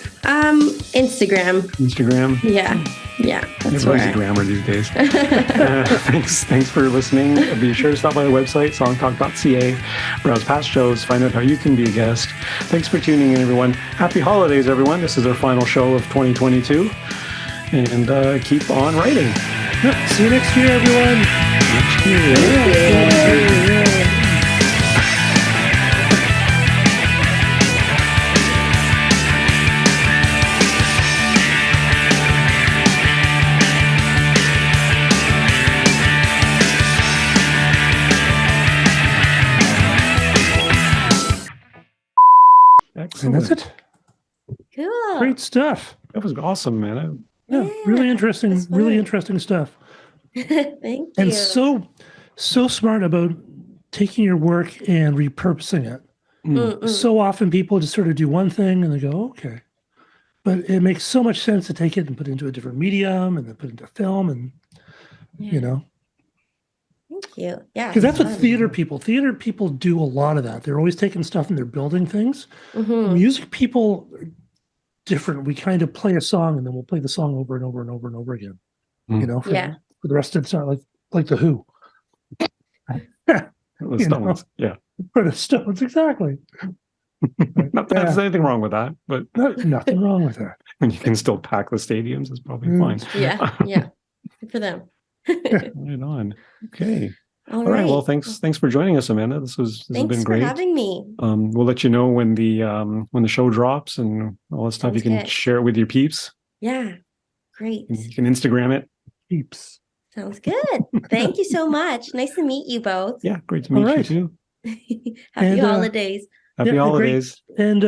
Instagram. Instagram? Yeah. That's where Everybody's a grammar these days. Thanks for listening. Be sure to stop by the website, songtalk.ca, browse past shows, find out how you can be a guest. Thanks for tuning in, everyone. Happy holidays, everyone. This is our final show of 2022. And keep on writing. Yep. See you next year, everyone. Next year. And that's it. Cool. Great stuff. That was awesome, man. Yeah, really interesting. that's fun. Really interesting stuff. Thank you. And so smart about taking your work and repurposing it. Mm-mm. So often people just sort of do one thing and they go, okay. But it makes so much sense to take it and put it into a different medium and then put it into film and, you know. Thank you. Yeah. Because that's what fun. theater people do a lot of that. They're always taking stuff and they're building things. Mhm. Music people are different. We kind of play a song and then we'll play the song over and over and over and over again. Mm. You know, for the rest of it's not like the Who. The Stones. Yeah. For the Stones, exactly. Not that there's anything wrong with that, but Nothing wrong with that. you can still pack the stadiums. It's probably fine. Yeah. Good for them. Right on. Okay. All All right. Well, thanks for joining us, Amanda. This has been great. Thanks for having me. We'll let you know when the show drops and all that stuff. Sounds You can good. share it with your peeps. Yeah. Great. You can Instagram it. Peeps. Sounds good. Thank you so much. Nice to meet you both. Yeah, great to meet All you right. too. Happy holidays. Happy Yeah, holidays. And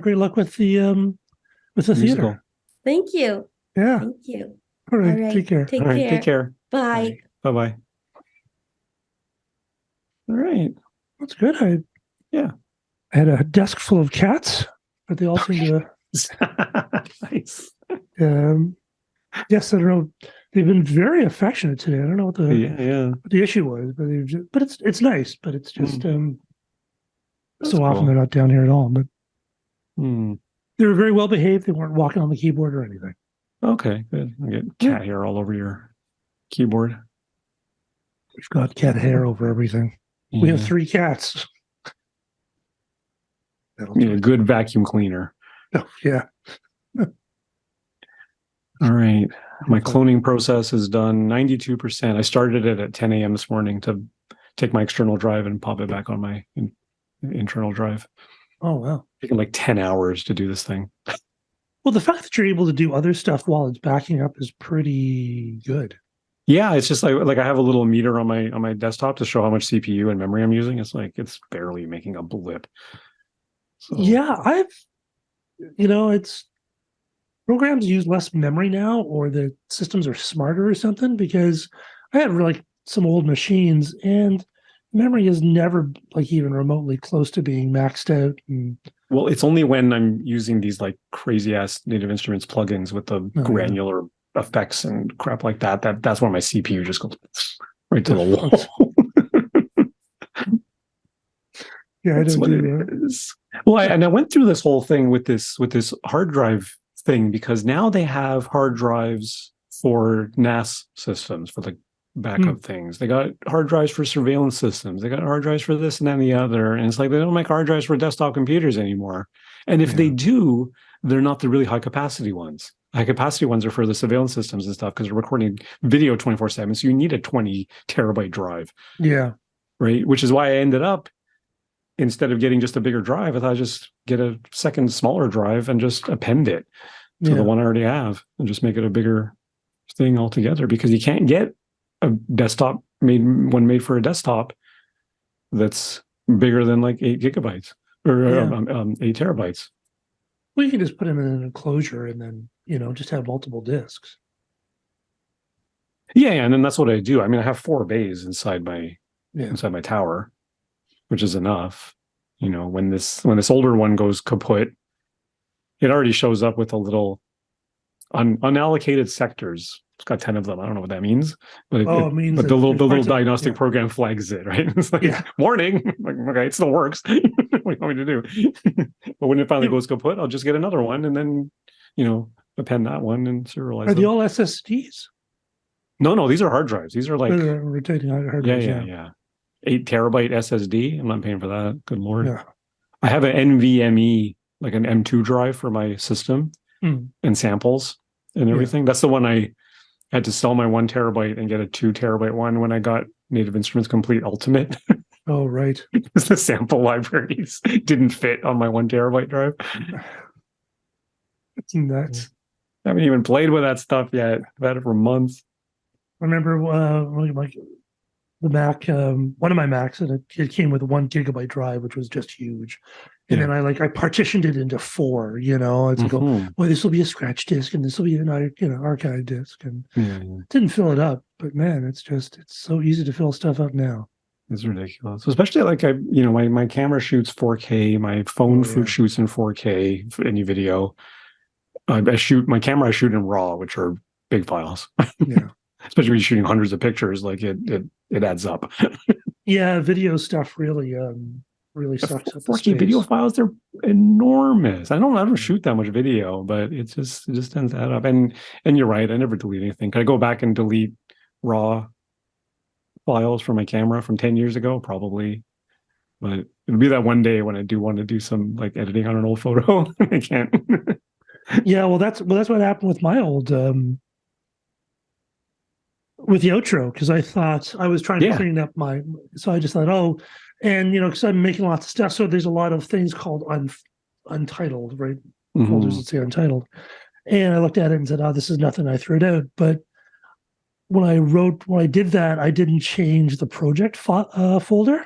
great luck with the Musical. theater. Thank you. Yeah. Thank you. All right. All right. Take care. Take All right. care. Take care. Bye. Bye-bye. All right. That's good. I had a desk full of cats, but they all seem to. Nice. Yes, I don't know. They've been very affectionate today. I don't know what the Yeah. what the issue was, but it's nice. But it's just That's so often cool. they're not down here at all. But Hmm. they were very well behaved. They weren't walking on the keyboard or anything. Okay, good. I get cat hair all over your keyboard. We've got cat hair over everything. We have Yeah. 3 cats. That'll You do need a it. good vacuum cleaner. Oh, yeah. All right. My cloning process is done 92%. I started it at 10 a.m. this morning to take my external drive and pop it back on my internal drive. Oh, wow. Taking like 10 hours to do this thing. Well, the fact that you're able to do other stuff while it's backing up is pretty good. Yeah, it's just like I have a little meter on my desktop to show how much CPU and memory I'm using. It's like it's barely making a blip. So, Yeah, it's programs use less memory now, or the systems are smarter or something, because I have like some old machines and memory is never like even remotely close to being maxed out. And well, it's only when I'm using these like crazy ass Native Instruments plugins with the granular effects and crap like that's when my CPU just goes right to the wall. yeah, I That's don't what do it that. is. Well, I went through this whole thing with this hard drive thing because now they have hard drives for NAS systems for the backup things. They got hard drives for surveillance systems. They got hard drives for this and then the other. And it's like they don't make hard drives for desktop computers anymore. And if they do, they're not the really high capacity ones. High capacity ones are for the surveillance systems and stuff because they're recording video 24/7. So you need a 20 terabyte drive. Yeah. Right. Which is why I ended up, instead of getting just a bigger drive, I thought I'd just get a second smaller drive and just append it to the one I already have and just make it a bigger thing altogether, because you can't get a desktop made for a desktop that's bigger than like 8 gigabytes or 8 terabytes. Well, you can just put them in an enclosure and then, just have multiple disks. Yeah, and then that's what I do. I mean, I have 4 bays inside my inside my tower, which is enough. You know, when this older one goes kaput, it already shows up with a little unallocated sectors. It's got 10 of them. I don't know what that means, but it means but the little diagnostic yeah. program flags it, right? It's like, warning. Like, okay, it still works. What do you want me to do? But when it finally goes kaput, I'll just get another one and then, you know, append that one and serialize Are them. they all SSDs? No, these are hard drives. These are like rotating hard drives. Yeah. 8 terabyte SSD. I'm not paying for that. Good Lord. Yeah. I have an NVMe, like an M2 drive for my system and samples and everything. That's the one I had to sell my 1 terabyte and get a 2 terabyte one when I got Native Instruments Complete Ultimate. Oh, right. Because the sample libraries didn't fit on my 1 terabyte drive. It's nuts. I haven't even played with that stuff yet. I've had it for months. I remember the Mac, one of my Macs, and it came with a 1 gigabyte drive, which was just huge. And then I partitioned it into 4, you know, it's like, well, this will be a scratch disk and this will be an archive disk, and didn't fill it up. But man, it's so easy to fill stuff up now. It's ridiculous, especially like my camera shoots 4K, my phone shoots in 4K for any video. I shoot in RAW, which are big files. Yeah. Especially when you're shooting hundreds of pictures, like it adds up. Yeah, video stuff really sucks up. 4K video files, they're enormous. I don't shoot that much video, but it just tends to add up. And you're right, I never delete anything. Could I go back and delete raw files from my camera from 10 years ago? Probably. But it'll be that one day when I do want to do some like editing on an old photo. I can't. Yeah, well that's what happened with my old with the outro, because I thought I was trying to clean up so I just thought, and because I'm making lots of stuff, so there's a lot of things called untitled, right? Folders that say untitled. And I looked at it and said, this is nothing, I threw it out. But when I did that, I didn't change the project folder.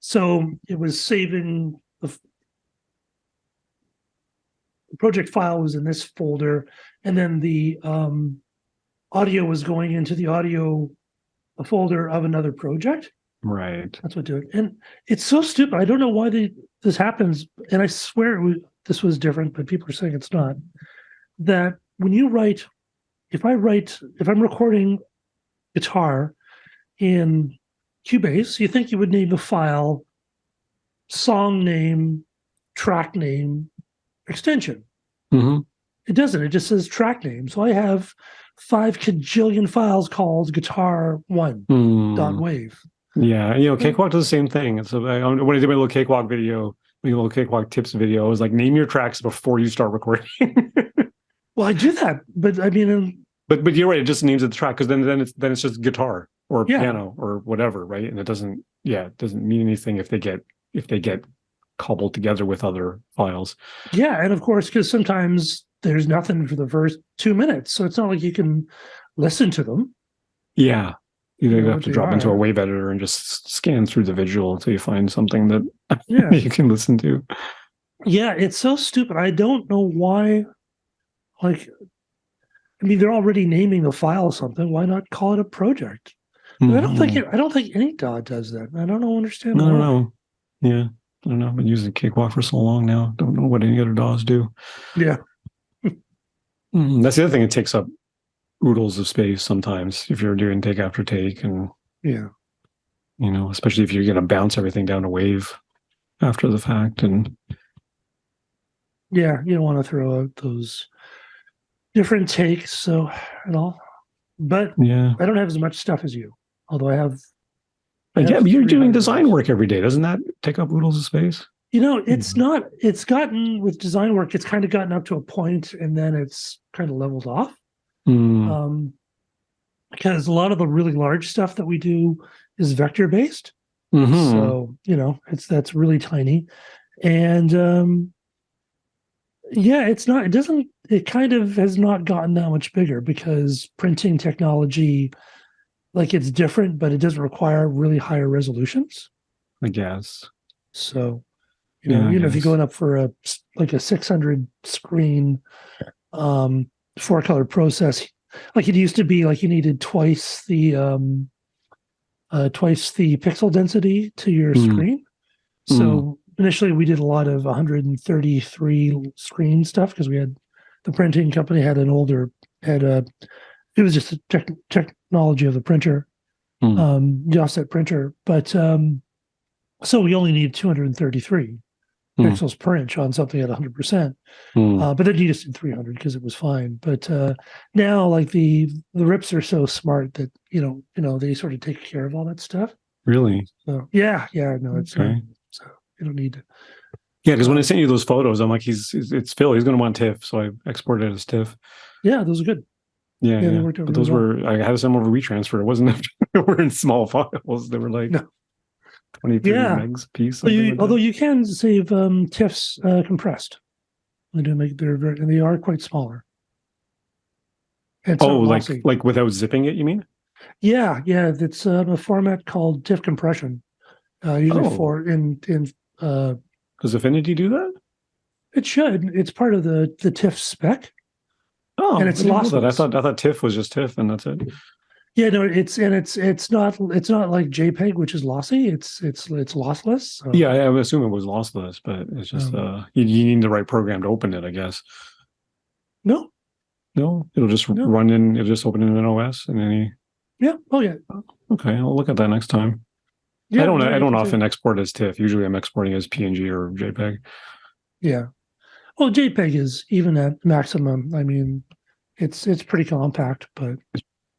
So it was saving the project file was in this folder, and then the audio was going into the audio folder of another project. Right. That's what did it. And it's so stupid. I don't know why this happens. And I swear this was different, but people are saying it's not. That when you write, if I'm recording guitar in Cubase, you think you would name the file song name, track name, extension. It doesn't. It just says track name. So I have 5 kajillion files called guitar1.wave. Yeah, Cakewalk does the same thing. And so when I did my little Cakewalk video, my little Cakewalk tips video, I was like, name your tracks before you start recording. Well, I do that, but I mean, but you're right. It just names it the track, because then it's just guitar or piano or whatever, right? And it doesn't mean anything if they get cobbled together with other files. Yeah, and of course, because sometimes there's nothing for the first 2 minutes, so it's not like you can listen to them. Yeah, you have to drop into a wave editor and just scan through the visual until you find something that you can listen to. Yeah, it's so stupid. I don't know why. Like, I mean, they're already naming the file something. Why not call it a project? I don't think any DAW does that. I don't understand. I don't know. Yeah, I don't know. I've been using Cakewalk for so long now. Don't know what any other DAWs do. Yeah. That's the other thing. It takes up oodles of space sometimes if you're doing take after take, and especially if you're going to bounce everything down to wave after the fact, and you don't want to throw out those different takes and all. But I don't have as much stuff as you, although I have. But you're doing design work every day. Doesn't that take up oodles of space? It's not. It's gotten with design work. It's kind of gotten up to a point, and then it's kind of leveled off. Because a lot of the really large stuff that we do is vector based. So that's really tiny, and it's not. It doesn't. It kind of has not gotten that much bigger because printing technology, like, it's different, but it doesn't require really higher resolutions, I guess. So. If you're going up for a 600 screen 4-color process, like it used to be, like you needed twice the twice the pixel density to your screen. So initially we did a lot of 133 screen stuff because we had the printing company had an older it was just the technology of the printer, the offset printer. But so we only need 233 pixels per inch on something at 100%. But then you just did 300 because it was fine. But now, like the rips are so smart that they sort of take care of all that stuff. Really? So yeah, no, it's okay. So you don't need. Yeah, because when I sent you those photos, I'm like, it's Phil. He's going to want TIFF, so I exported it as TIFF. Yeah, those are good. Yeah. They worked out but those really were I had some over WeTransfer. It wasn't. They were in small files. They were like 23 megs a piece. Although you can save TIFFs compressed. They do make and they are quite smaller. Like without zipping it, you mean? Yeah. It's a format called TIFF compression. Usually does Affinity do that? It should. It's part of the TIFF spec. Oh, and it's lossless. I thought TIFF was just TIFF, and that's it. Yeah, no, it's not like JPEG, which is lossy. It's lossless. So. Yeah, I would assume it was lossless, but it's just you need the right program to open it, I guess. No, it'll just run in. It'll just open in an OS, and then yeah. Oh yeah. Okay, I'll look at that next time. Yeah, I don't often export as TIFF. Usually, I'm exporting as PNG or JPEG. Yeah. Well, JPEG is even at maximum. I mean, it's pretty compact, but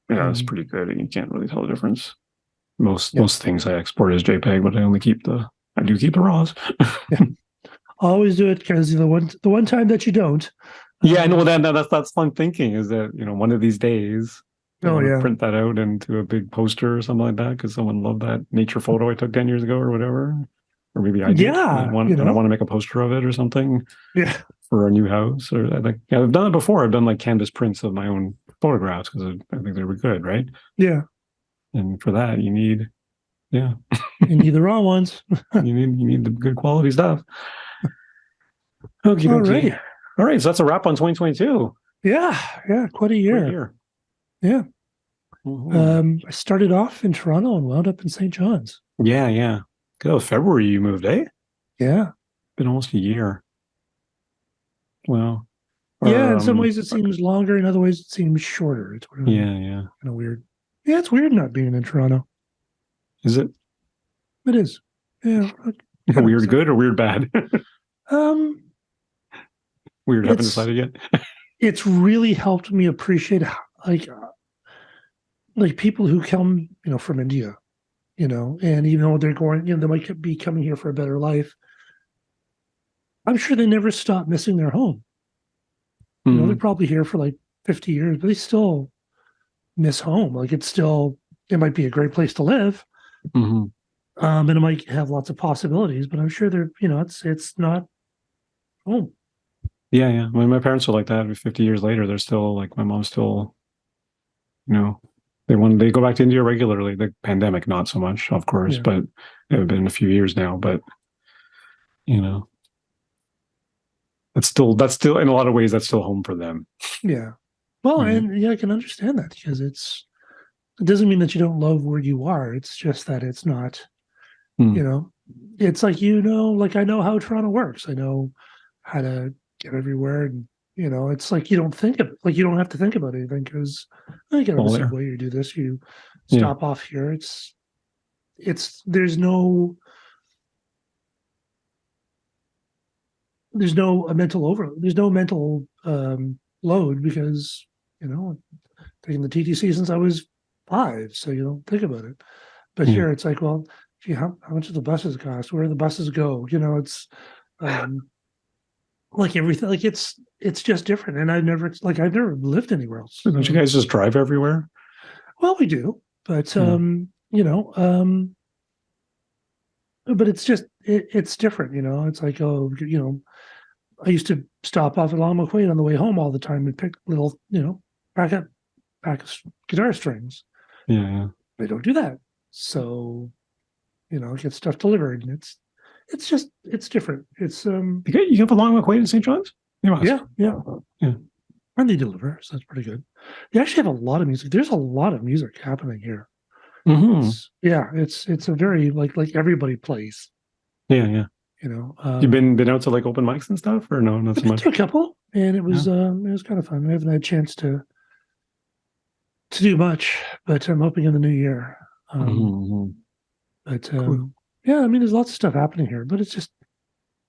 yeah, it's pretty good. You can't really tell the difference. Most things I export as JPEG, but I do keep the RAWs. Yeah. Always do it because the one time that you don't. Yeah, I know that's fun thinking. Is that one of these days. Print that out into a big poster or something like that because someone loved that nature photo I took 10 years ago or whatever. Or maybe I did. Yeah, I want to make a poster of it or something. Yeah, for a new house. Or I've done it before. I've done like canvas prints of my own photographs because I think they were good, right? Yeah. And for that, you need, you need the raw ones. you need the good quality stuff. Okay. All right. So that's a wrap on 2022. Yeah. Quite a year. Yeah. Mm-hmm. I started off in Toronto and wound up in St. John's. Yeah. Oh, February you moved, eh? Yeah. Been almost a year. Well. Yeah, in some ways it seems longer, in other ways it seems shorter. It's kind of weird. Yeah, it's weird not being in Toronto. Is it? It is. Yeah. Weird good or weird bad? Weird, haven't decided yet. It's really helped me appreciate like people who come, from India, and even though they're going, they might be coming here for a better life. I'm sure they never stop missing their home. They're probably here for like 50 years, but they still miss home. Like it might be a great place to live. Mm-hmm. And it might have lots of possibilities, but I'm sure they're, it's not home. Yeah. My parents are like that. 50 years later, they're still like, my mom's still, they go back to India regularly. The pandemic, not so much, of course, but it's been a few years now, but that's still in a lot of ways, that's still home for them. Yeah. Well, and I can understand that because it doesn't mean that you don't love where you are. It's just that it's not, it's like, I know how Toronto works. I know how to get everywhere. And, it's like, you don't think of it. Like, you don't have to think about anything because you get on the subway, you do this, you stop off here. There's no mental overload. There's no mental load because, taking the TTC since I was 5, so you don't think about it. But here it's like, well, gee, how much do the buses cost? Where do the buses go? It's like everything. Like it's just different. And I've never lived anywhere else. Don't you guys just drive everywhere? Well, we do, but but it's just it's different. It's like I used to stop off at Long McQuaid on the way home all the time and pick little, pack of guitar strings. Yeah. They don't do that. So, get stuff delivered, and it's different. It's you have a Long McQuaid in St. John's? Yeah. And they deliver, so that's pretty good. They actually have a lot of music. There's a lot of music happening here. It's a very like everybody plays. Yeah. You know, You've been out to like open mics and stuff, or no, not so I've been much? to a couple, and it was kind of fun. I haven't had a chance to do much, but I'm hoping in the new year. But Cool. yeah, I mean, there's lots of stuff happening here, but it's just,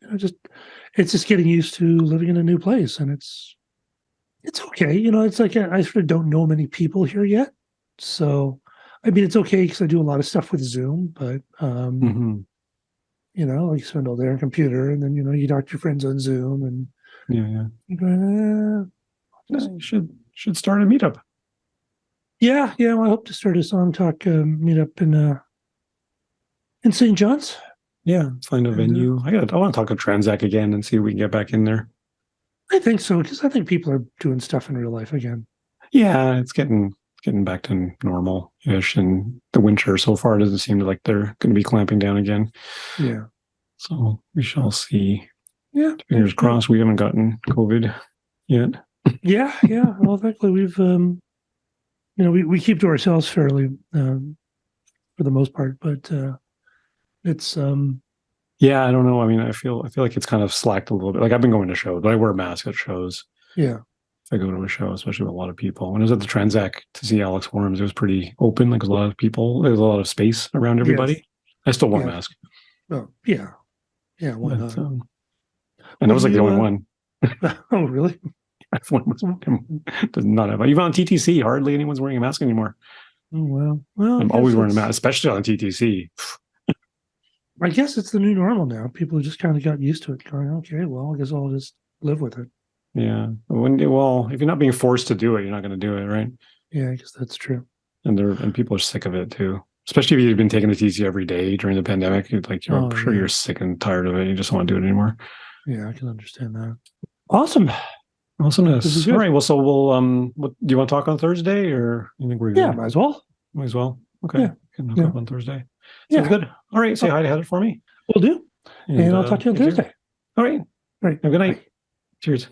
it's just getting used to living in a new place, and it's okay. You know, it's like I sort of don't know many people here yet, so I mean, it's okay because I do a lot of stuff with Zoom, but you know, like you spend all day on a computer, and then you talk to your friends on Zoom, and Yeah. you're going, You should start a meetup. yeah. Well, I hope to start a song talk meetup in St. John's. Yeah, find a venue. I want to talk to Transac again and see if we can get back in there. I think so, because I think people are doing stuff in real life again. Yeah, it's getting back to normal-ish, and the winter so far doesn't seem like they're going to be clamping down again. Yeah. So we shall see. Yeah. Fingers crossed we haven't gotten COVID yet. Yeah. Well, thankfully we've, we keep to ourselves fairly for the most part, but it's yeah, I don't know. I mean, I feel like it's kind of slacked a little bit. Like I've been going to shows, but I wear a mask at shows. Yeah. If I go to a show, especially with a lot of people. When I was at the Transac to see Alex Worms, it was pretty open. Like a lot of people, there's a lot of space around everybody. Yes. I still wore a mask. Oh, yeah. Yeah, why not? And I was like the only one. Oh, really? Does not have. Even on TTC, hardly anyone's wearing a mask anymore. Oh, well, I'm always wearing a mask, especially on TTC. I guess it's the new normal now. People just kind of got used to it, going, okay, well, I guess I'll just live with it. Yeah. Well, if you're not being forced to do it, you're not going to do it, right? Yeah, I guess that's true. And people are sick of it too. Especially if you've been taking the TTC every day during the pandemic. You're sick and tired of it. You just don't want to do it anymore. Yeah, I can understand that. Awesome. Awesomeness. All right. Well, so we'll do you want to talk on Thursday, or you think we're good? Yeah, might as well. Okay. Yeah. Can hook up on Thursday. Sounds good. All right. Say hi to Heather for me. Will do. And I'll talk to you on Thursday. All right. Have a good night. Bye. Cheers.